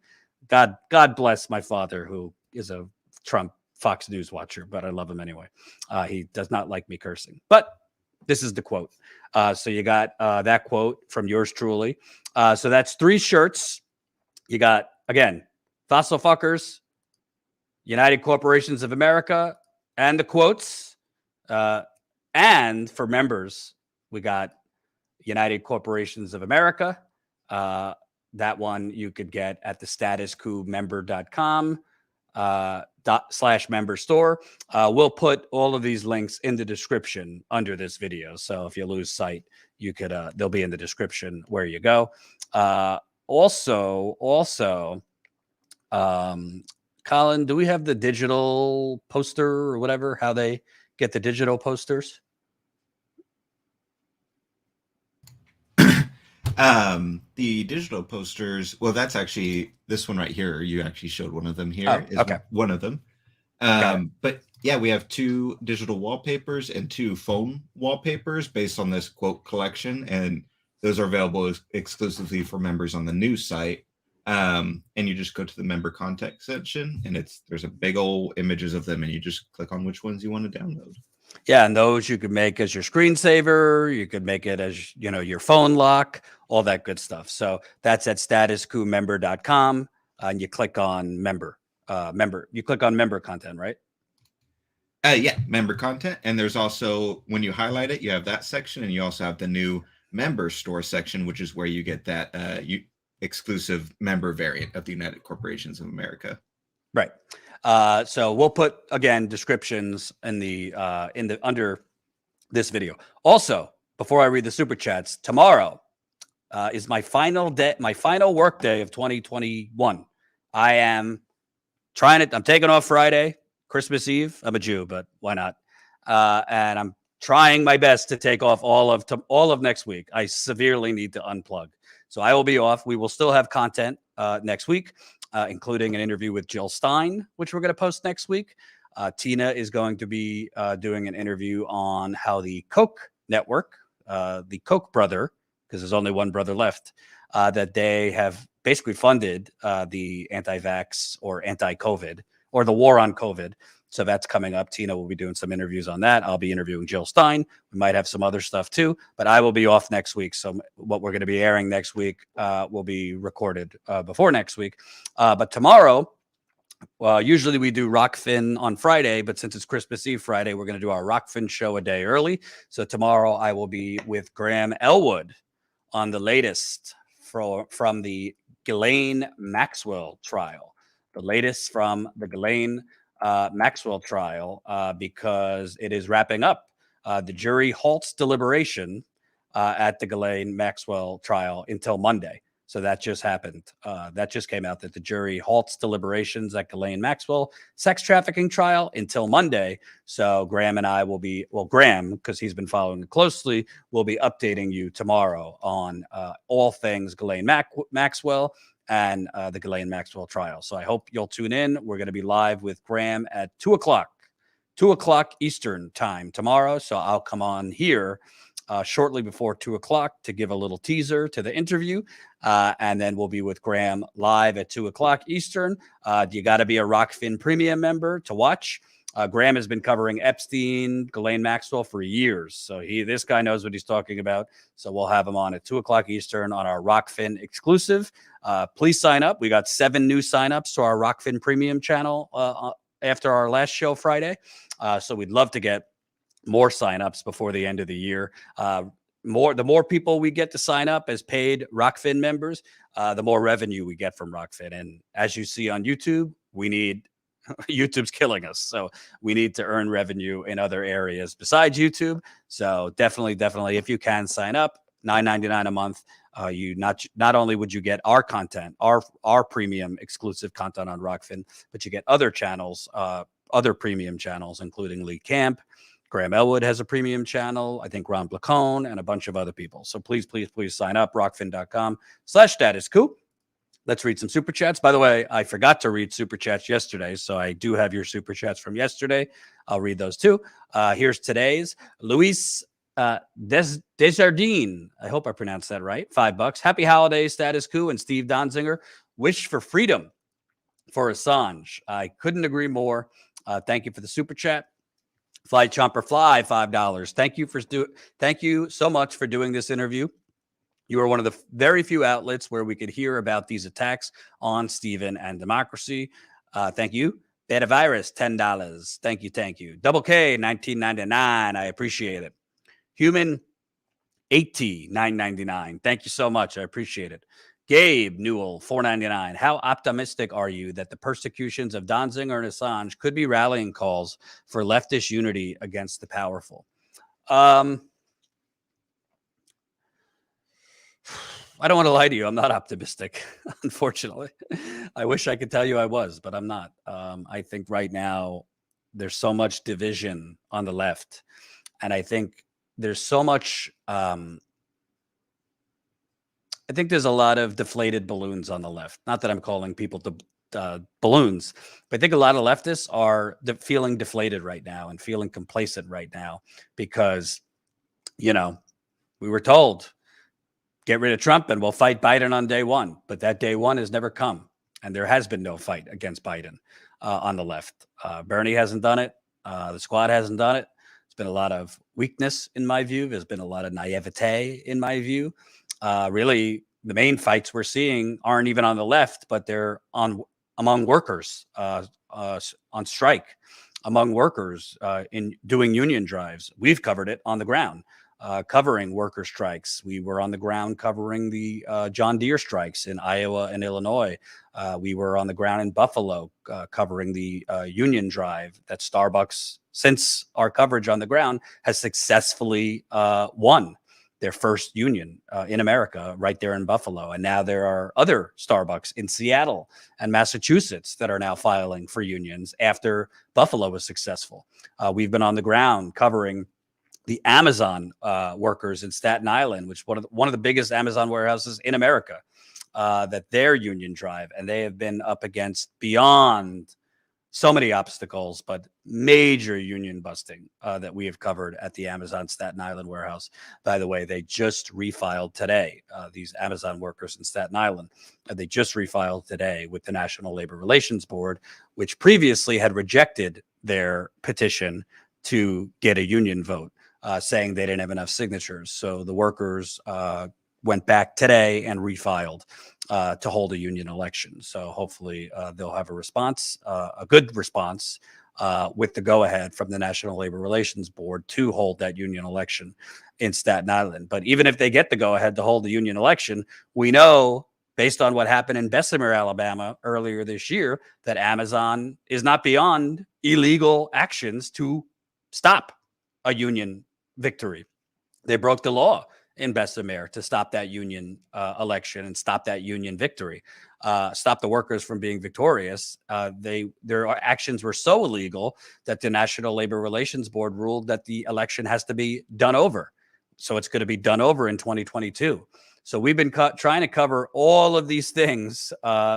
God bless my father, who is a Trump Fox News watcher, but I love him anyway. He does not like me cursing. But this is the quote. So you got that quote from yours truly. So that's 3 shirts. You got, again, Fossil Fuckers, United Corporations of America, and the quotes. And for members, we got United Corporations of America. That one you could get at the StatusCoupMember.com /member store. We'll put all of these links in the description under this video. So if you lose sight, you could they'll be in the description where you go. Also, Colin, do we have the digital poster or whatever? How they get the digital posters? The digital posters, well, that's actually this one right here. You actually showed one of them here. Oh, okay. One of them. But yeah, we have 2 digital wallpapers and 2 phone wallpapers based on this quote collection. And those are available exclusively for members on the news site. And you just go to the member contact section and there's a big old images of them and you just click on which ones you want to download. Yeah, and those you could make as your screensaver. You could make it as, your phone lock, all that good stuff. So that's at StatusCoupMember.com, and you click on member. You click on member content, right? Yeah, member content. And there's also, when you highlight it, you have that section, and you also have the new member store section, which is where you get that exclusive member variant of the United Corporations of America. Right. So we'll put, again, descriptions in the under this video. Also, before I read the super chats, tomorrow is my final work day of 2021. I am I'm taking off Friday, Christmas Eve. I'm a Jew, but why not? And I'm trying my best to take off all of next week. I severely need to unplug. So I will be off. We will still have content next week, including an interview with Jill Stein, which we're going to post next week. Tina is going to be doing an interview on how the Koch network, the Koch brother, because there's only one brother left, that they have basically funded the anti-vax or anti-COVID or the war on COVID. So that's coming up. Tina will be doing some interviews on that. I'll be interviewing Jill Stein. We might have some other stuff too, but I will be off next week. So what we're going to be airing next week will be recorded before next week. But tomorrow, well, usually we do Rockfin on Friday, but since it's Christmas Eve Friday, we're going to do our Rockfin show a day early. So tomorrow I will be with Graham Elwood on the latest from the Ghislaine Maxwell trial. The latest from the Ghislaine Maxwell trial because it is wrapping up. The jury halts deliberation at the Ghislaine Maxwell trial until Monday. So that just happened. That just came out that the jury halts deliberations at Ghislaine Maxwell sex trafficking trial until Monday. So Graham and I will be, well, Graham, because he's been following it closely, will be updating you tomorrow on all things Ghislaine Maxwell and the Ghislaine Maxwell trial. So I hope you'll tune in. We're going to be live with Graham at 2 o'clock Eastern time tomorrow. So I'll come on here shortly before 2 o'clock to give a little teaser to the interview. And then we'll be with Graham live at 2 o'clock Eastern. You got to be a Rockfin Premium member to watch. Graham has been covering Epstein, Ghislaine Maxwell for years. So this guy knows what he's talking about. So we'll have him on at 2 o'clock Eastern on our Rockfin exclusive. Please sign up. We got 7 new signups to our Rockfin Premium channel after our last show Friday. So we'd love to get more signups before the end of the year. The more people we get to sign up as paid Rockfin members, the more revenue we get from Rockfin. And as you see on YouTube, YouTube's killing us. So we need to earn revenue in other areas besides YouTube. So definitely, if you can sign up, $9.99 a month. You not only would you get our content, our premium exclusive content on Rockfin, but you get other channels, other premium channels, including Lee Camp. Graham Elwood has a premium channel. I think Ron Placone and a bunch of other people. So please sign up, rockfin.com/statuscoup. Let's read some super chats. By the way, I forgot to read super chats yesterday. So I do have your super chats from yesterday. I'll read those too. Here's today's. Luis Desjardins. I hope I pronounced that right. $5. Happy holidays, Status Coup and Steve Donziger. Wish for freedom for Assange. I couldn't agree more. Thank you for the super chat. Fly Chomper Fly, $5. Thank you so much for doing this interview. You are one of the very few outlets where we could hear about these attacks on Stephen and democracy. Thank you. Beta Virus, $10. Thank you. Double K, $19.99. I appreciate it. Human 80, $9.99. Thank you so much. I appreciate it. Gabe Newell, $4.99. How optimistic are you that the persecutions of Donziger and Assange could be rallying calls for leftist unity against the powerful? I don't want to lie to you. I'm not optimistic, unfortunately. I wish I could tell you I was, but I'm not. I think right now there's so much division on the left. And I think there's so much... I think there's a lot of deflated balloons on the left. Not that I'm calling people balloons, but I think a lot of leftists are feeling deflated right now and feeling complacent right now because, we were told, get rid of Trump and we'll fight Biden on day one. But that day one has never come. And there has been no fight against Biden on the left. Bernie hasn't done it. The squad hasn't done it. There's been a lot of weakness in my view. There's been a lot of naivete in my view. Really, the main fights we're seeing aren't even on the left, but they're among workers on strike, among workers in doing union drives. We've covered it on the ground, covering worker strikes. We were on the ground covering the John Deere strikes in Iowa and Illinois. We were on the ground in Buffalo covering the union drive that Starbucks, since our coverage on the ground, has successfully won their first union in America right there in Buffalo. And now there are other Starbucks in Seattle and Massachusetts that are now filing for unions after Buffalo was successful. We've been on the ground covering the Amazon workers in Staten Island, which one of the biggest Amazon warehouses in America, that their union drive, and they have been up against beyond so many obstacles, but major union busting that we have covered at the Amazon Staten Island warehouse. By the way, they just refiled today, these Amazon workers in Staten Island. They just refiled today with the National Labor Relations Board, which previously had rejected their petition to get a union vote, saying they didn't have enough signatures. So the workers went back today and refiled to hold a union election. So hopefully they'll have a response, a good response, with the go-ahead from the National Labor Relations Board to hold that union election in Staten Island. But even if they get the go-ahead to hold the union election, we know, based on what happened in Bessemer, Alabama earlier this year, that Amazon is not beyond illegal actions to stop a union victory. They broke the law in Bessemer to stop that union election and stop that union victory, stop the workers from being victorious. Their actions were so illegal that the National Labor Relations Board ruled that the election has to be done over. So it's going to be done over in 2022. So we've been trying to cover all of these things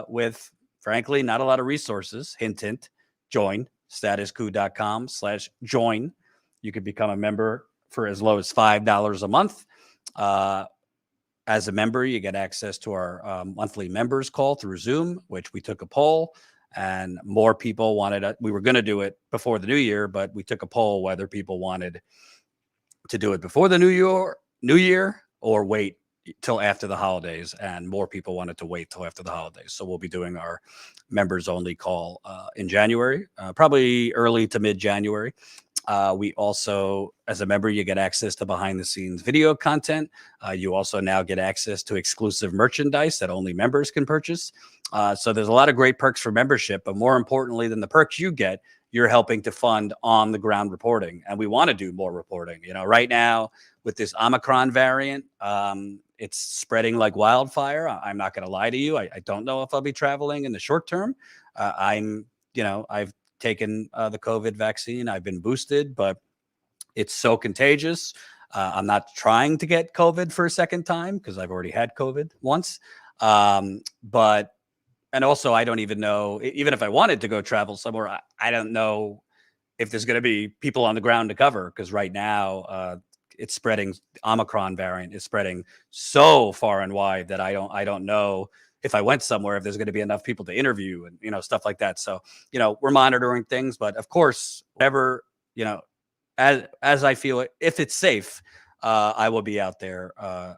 with, frankly, not a lot of resources. Hint, hint, join statuscoup.com/join. You can become a member for as low as $5 a month. As a member, you get access to our monthly members call through Zoom, which we took a poll, and more people wanted it. We were going to do it before the new year, but we took a poll whether people wanted to do it before the new year or wait till after the holidays, and more people wanted to wait till after the holidays. So we'll be doing our members only call in January, probably early to mid-January. We also, as a member, you get access to behind the scenes video content. You also now get access to exclusive merchandise that only members can purchase. So there's a lot of great perks for membership, but more importantly than the perks you get, you're helping to fund on the ground reporting. And we want to do more reporting. You know, right now with this Omicron variant, it's spreading like wildfire. I'm not going to lie to you. I don't know if I'll be traveling in the short term. I've taken the COVID vaccine. I've been boosted, but it's so contagious. I'm not trying to get COVID for a second time because I've already had COVID once. And also, I don't even know, even if I wanted to go travel somewhere, I don't know if there's going to be people on the ground to cover, because right now it's spreading. Omicron variant is spreading so far and wide that I don't know if I went somewhere, if there's going to be enough people to interview and, stuff like that. So, we're monitoring things, but of course, whatever, as I feel it, if it's safe, I will be out there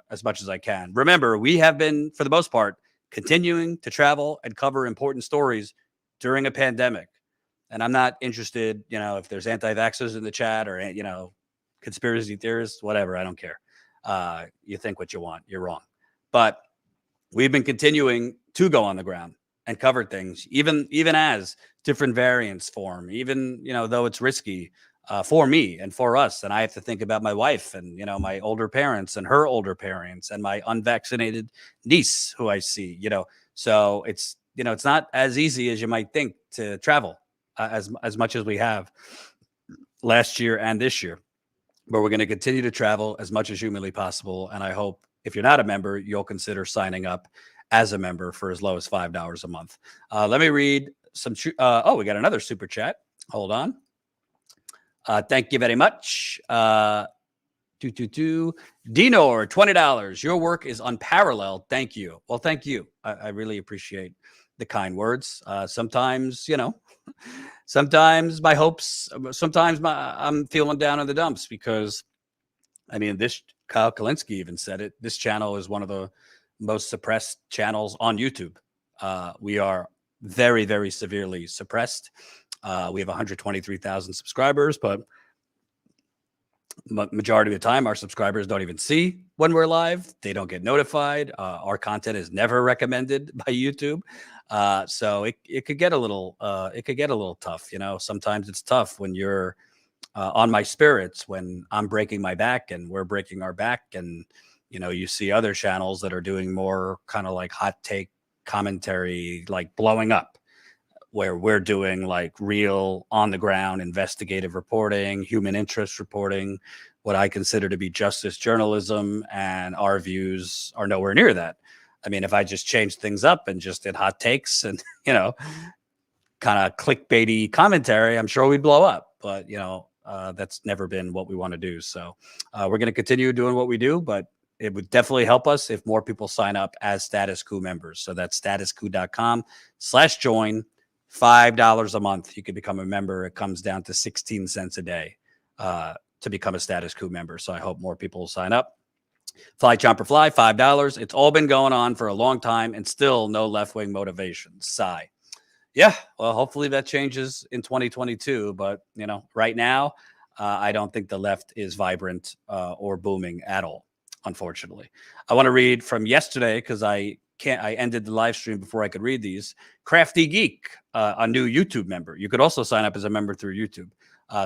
as much as I can. Remember, we have been, for the most part, continuing to travel and cover important stories during a pandemic. And I'm not interested, if there's anti-vaxxers in the chat or, conspiracy theorists, whatever, I don't care. You think what you want, you're wrong. But we've been continuing to go on the ground and cover things, even as different variants form, even, though it's risky for me and for us. And I have to think about my wife and, my older parents and her older parents and my unvaccinated niece who I see, so it's, it's not as easy as you might think to travel as much as we have last year and this year. But we're going to continue to travel as much as humanly possible. And I hope if you're not a member, you'll consider signing up as a member for as low as $5 a month. Let me read some. We got another super chat. Hold on. Thank you very much. Dinor, $20. Your work is unparalleled. Thank you. Well, thank you. I really appreciate the kind words. Sometimes, sometimes my hopes, I'm feeling down in the dumps because, this Kyle Kalinske even said it. This channel is one of the most suppressed channels on YouTube. We are very, very severely suppressed. We have 123,000 subscribers, but majority of the time, our subscribers don't even see when we're live. They don't get notified. Our content is never recommended by YouTube. So it could get a little tough. Sometimes it's tough when you're on my spirits, when I'm breaking my back and we're breaking our back, and you see other channels that are doing more kind of like hot take commentary, like blowing up, where we're doing like real on the ground investigative reporting, human interest reporting, what I consider to be justice journalism, and our views are nowhere near that. If I just changed things up and just did hot takes and, kind of clickbaity commentary, I'm sure we'd blow up. But, that's never been what we want to do. So we're going to continue doing what we do, but it would definitely help us if more people sign up as Status Coup members. So that's statuscoup.com/join. $5 a month. You could become a member. It comes down to 16 cents a day to become a Status Coup member. So I hope more people will sign up. Fly Chomper Fly, $5. It's all been going on for a long time and still no left-wing motivation. Sigh. Yeah, well, hopefully that changes in 2022. But, you know, right now, I don't think the left is vibrant or booming at all, unfortunately. I want to read from yesterday because I ended the live stream before I could read these. Crafty Geek, a new YouTube member. You could also sign up as a member through YouTube.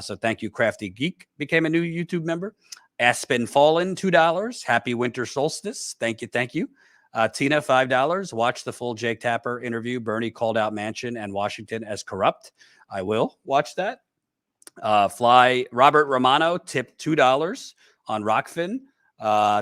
So thank you, Crafty Geek, became a new YouTube member. Aspen Fallen, $2. Happy Winter Solstice. Thank you. Thank you. Tina, $5. Watch the full Jake Tapper interview. Bernie called out Manchin and Washington as corrupt. I will watch that. Fly Robert Romano, tipped $2 on Rockfin.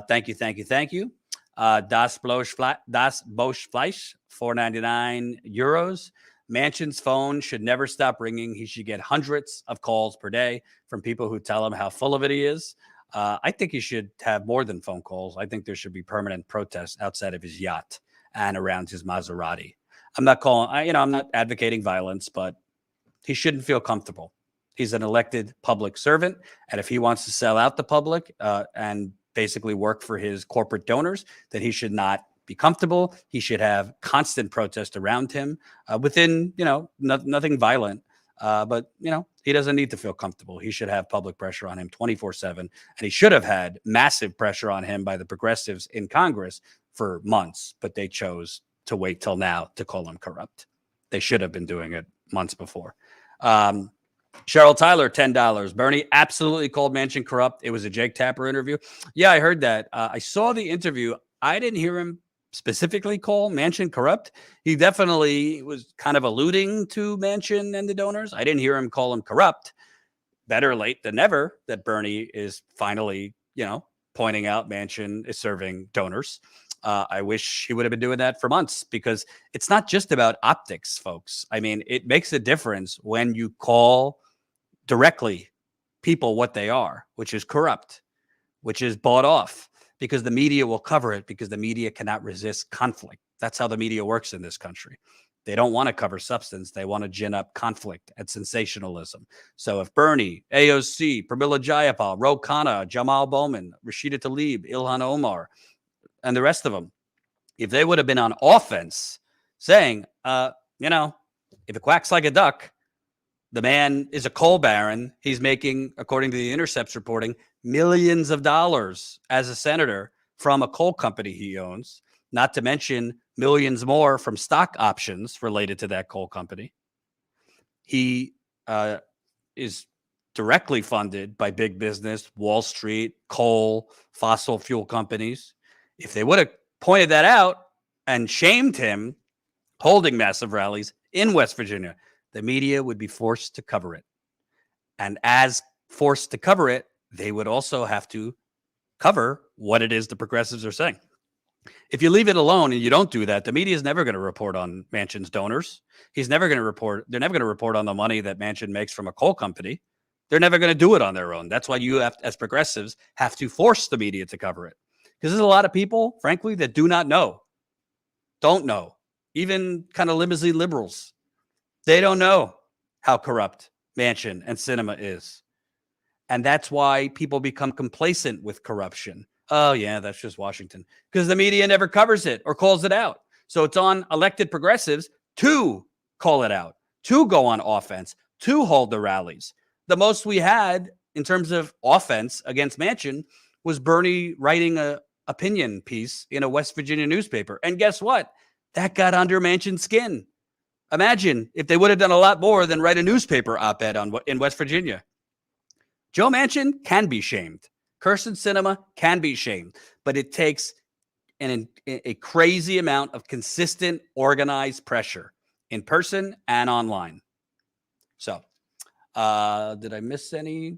Thank you. Thank you. Thank you. Das Bosch Fleisch, €4.99. Manchin's phone should never stop ringing. He should get hundreds of calls per day from people who tell him how full of it he is. I think he should have more than phone calls. I think there should be permanent protests outside of his yacht and around his Maserati. I'm not advocating violence, but he shouldn't feel comfortable. He's an elected public servant. And if he wants to sell out the public and basically work for his corporate donors, then he should not be comfortable. He should have constant protest around him within, nothing violent. But, he doesn't need to feel comfortable. He should have public pressure on him 24/7. And he should have had massive pressure on him by the progressives in Congress for months. But they chose to wait till now to call him corrupt. They should have been doing it months before. Cheryl Tyler, $10. Bernie absolutely called Manchin corrupt. It was a Jake Tapper interview. Yeah, I heard that. I saw the interview. I didn't hear him specifically call Manchin corrupt. He definitely was kind of alluding to Manchin and the donors. I didn't hear him call him corrupt. Better late than never that Bernie is finally, pointing out Manchin is serving donors. I wish he would have been doing that for months because it's not just about optics, folks. I mean, it makes a difference when you call directly people what they are, which is corrupt, which is bought off, because the media will cover it because the media cannot resist conflict. That's how the media works in this country. They don't want to cover substance. They want to gin up conflict and sensationalism. So if Bernie, AOC, Pramila Jayapal, Ro Khanna, Jamal Bowman, Rashida Tlaib, Ilhan Omar, and the rest of them, if they would have been on offense saying, if it quacks like a duck, the man is a coal baron. He's making, according to the Intercept's reporting, millions of dollars as a senator from a coal company he owns, not to mention millions more from stock options related to that coal company. He is directly funded by big business, Wall Street, coal, fossil fuel companies. If they would have pointed that out and shamed him holding massive rallies in West Virginia, the media would be forced to cover it. And as forced to cover it, they would also have to cover what it is the progressives are saying. If you leave it alone and you don't do that, the media is never going to report on Manchin's donors. They're never going to report on the money that Manchin makes from a coal company. They're never going to do it on their own. That's why you have, as progressives, have to force the media to cover it. Because there's a lot of people, frankly, that do not know, don't know, even kind of limousine liberals. They don't know how corrupt Manchin and Sinema is. And that's why people become complacent with corruption. Oh, yeah, that's just Washington. Because the media never covers it or calls it out. So it's on elected progressives to call it out, to go on offense, to hold the rallies. The most we had in terms of offense against Manchin was Bernie writing an opinion piece in a West Virginia newspaper. And guess what? That got under Manchin's skin. Imagine if they would have done a lot more than write a newspaper op-ed in West Virginia. Joe Manchin can be shamed. Kyrsten Sinema can be shamed. But it takes a crazy amount of consistent, organized pressure in person and online. So, did I miss any?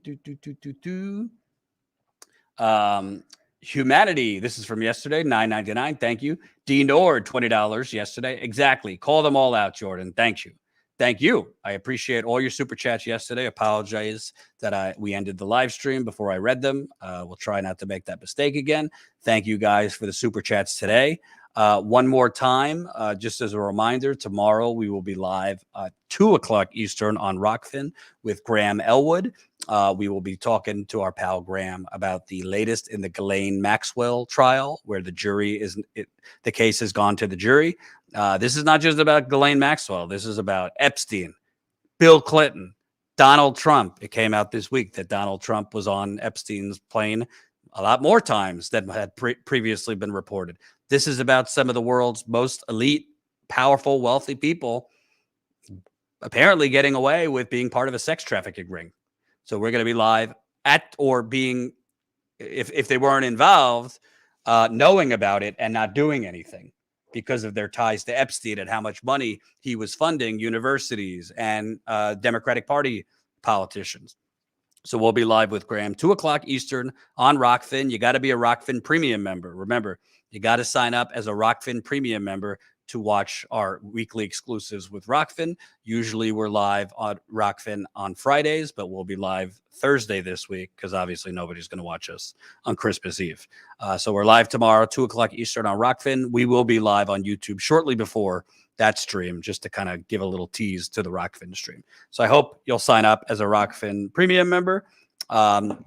Humanity, this is from yesterday, $9.99. Thank you. D Nord, $20 yesterday. Exactly. Call them all out, Jordan. Thank you. Thank you. I appreciate all your super chats yesterday. Apologize that we ended the live stream before I read them. We'll try not to make that mistake again. Thank you guys for the super chats today. One more time, just as a reminder, tomorrow we will be live at 2 o'clock Eastern on Rockfin with Graham Elwood. We will be talking to our pal Graham about the latest in the Ghislaine Maxwell trial, where the case has gone to the jury. This is not just about Ghislaine Maxwell. This is about Epstein, Bill Clinton, Donald Trump. It came out this week that Donald Trump was on Epstein's plane a lot more times than had previously been reported. This is about some of the world's most elite, powerful, wealthy people apparently getting away with being part of a sex trafficking ring. So we're going to be live if they weren't involved, knowing about it and not doing anything because of their ties to Epstein and how much money he was funding universities and Democratic Party politicians. So we'll be live with Graham, 2 o'clock Eastern on Rockfin. You got to be a Rockfin Premium member. Remember, you got to sign up as a Rockfin Premium member to watch our weekly exclusives with Rockfin. Usually we're live on Rockfin on Fridays, but we'll be live Thursday this week because obviously nobody's going to watch us on Christmas Eve. So we're live tomorrow, 2 o'clock Eastern on Rockfin. We will be live on YouTube shortly before that stream, just to kind of give a little tease to the Rockfin stream. So I hope you'll sign up as a Rockfin Premium member. And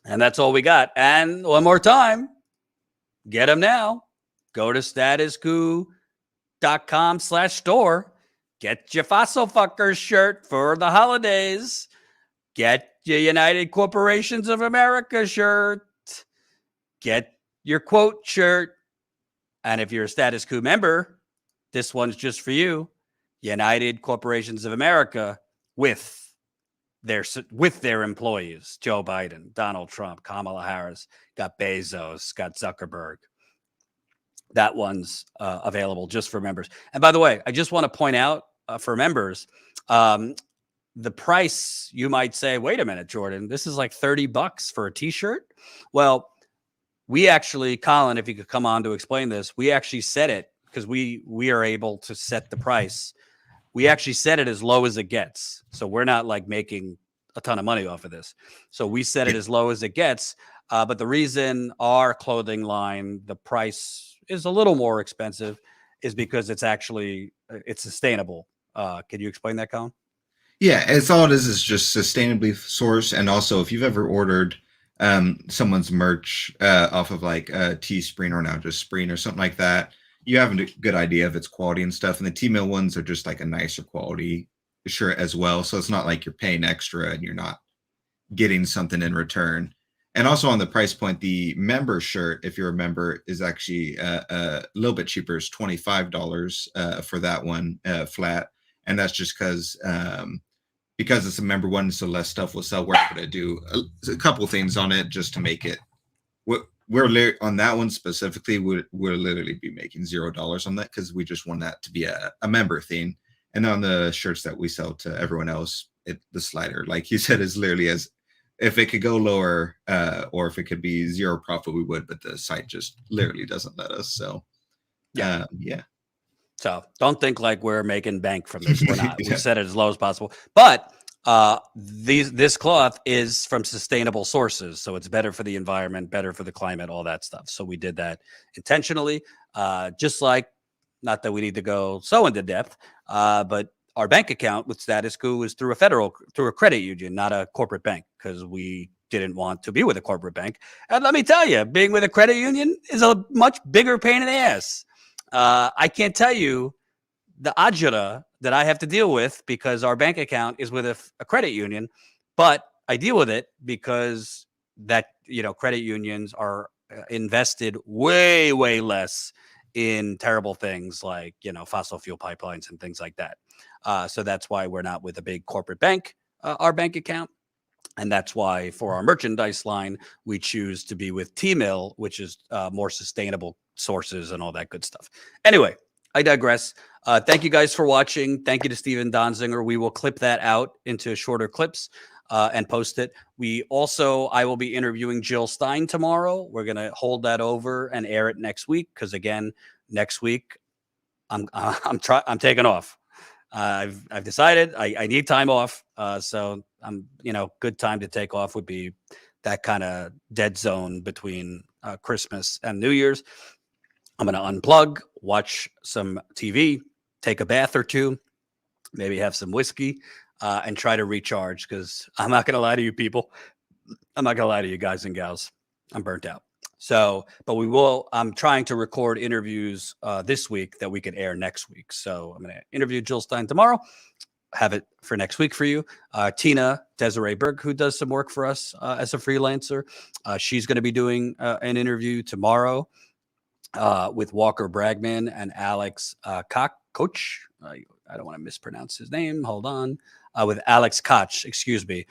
that's all we got. And one more time, get them now. Go to StatusCoup.com/store. Get your Fossil Fuckers shirt for the holidays. Get your United Corporations of America shirt. Get your quote shirt. And if you're a Status Coup member, this one's just for you. United Corporations of America with their employees. Joe Biden, Donald Trump, Kamala Harris, got Bezos, got Zuckerberg. That one's available just for members. And by the way, I just want to point out for members, the price, you might say, wait a minute, Jordan, this is like $30 for a t-shirt. Well, we actually, Colin, if you could come on to explain this, we actually set it because we are able to set the price. We actually set it as low as it gets. So we're not like making a ton of money off of this. So we set it as low as it gets. But the reason our clothing line, the price is a little more expensive is because it's sustainable. Can you explain that, Colin? Yeah, it's all it is just sustainably sourced. And also, if you've ever ordered someone's merch off of like Teespring or now just Spreen or something like that, you have a good idea of its quality and stuff. And the T-Mill ones are just like a nicer quality shirt as well. So it's not like you're paying extra and you're not getting something in return. And also on the price point, the member shirt, if you're a member, is actually a little bit cheaper. It's $25 for that one flat. And that's just because it's a member one, so less stuff will sell. We're able to do a couple things on it just to make it. We're on that one specifically. We'll literally be making $0 on that because we just want that to be a member thing. And on the shirts that we sell to everyone else, the slider, like you said, is literally as if it could go lower or if it could be zero profit, we would. But the site just literally doesn't let us. So yeah. So don't think like we're making bank from this. We're not. We set it as low as possible. But this cloth is from sustainable sources, so it's better for the environment, better for the climate, all that stuff. So we did that intentionally. Just like, not that we need to go so into depth, but our bank account with Status Coup is through a credit union, not a corporate bank, because we didn't want to be with a corporate bank. And let me tell you, being with a credit union is a much bigger pain in the ass. I can't tell you the agita that I have to deal with because our bank account is with a credit union, but I deal with it because credit unions are invested way, way less in terrible things like, fossil fuel pipelines and things like that. So that's why we're not with a big corporate bank, our bank account. And that's why for our merchandise line, we choose to be with T-Mill, which is more sustainable sources and all that good stuff. Anyway, I digress. Thank you guys for watching. Thank you to Steven Donziger. We will clip that out into shorter clips and post it. I will be interviewing Jill Stein tomorrow. We're going to hold that over and air it next week. Cause again, next week I'm taking off. I've decided I need time off. So I'm, good time to take off would be that kind of dead zone between Christmas and New Year's. I'm going to unplug, watch some TV, take a bath or two, maybe have some whiskey, and try to recharge, because I'm not going to lie to you people. I'm not going to lie to you guys and gals. I'm burnt out. So, but I'm trying to record interviews this week that we can air next week. So I'm going to interview Jill Stein tomorrow, have it for next week for you. Tina Desiree Berg, who does some work for us as a freelancer, she's going to be doing an interview tomorrow with Walker Bragman and Alex Koch. I don't want to mispronounce his name. Hold on. With Alex Koch, excuse me.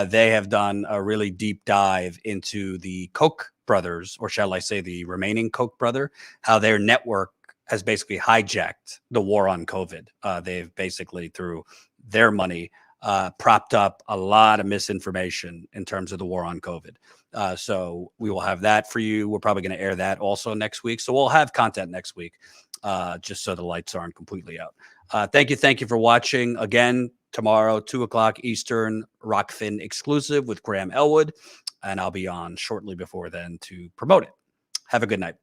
They have done a really deep dive into the Koch brothers, or shall I say the remaining Koch brother, how their network has basically hijacked the war on COVID. They've basically, through their money, propped up a lot of misinformation in terms of the war on COVID. So we will have that for you. We're probably going to air that also next week. So we'll have content next week, just so the lights aren't completely out. Thank you for watching. Again, tomorrow, 2:00 Eastern, Rockfin exclusive with Graham Elwood. And I'll be on shortly before then to promote it. Have a good night.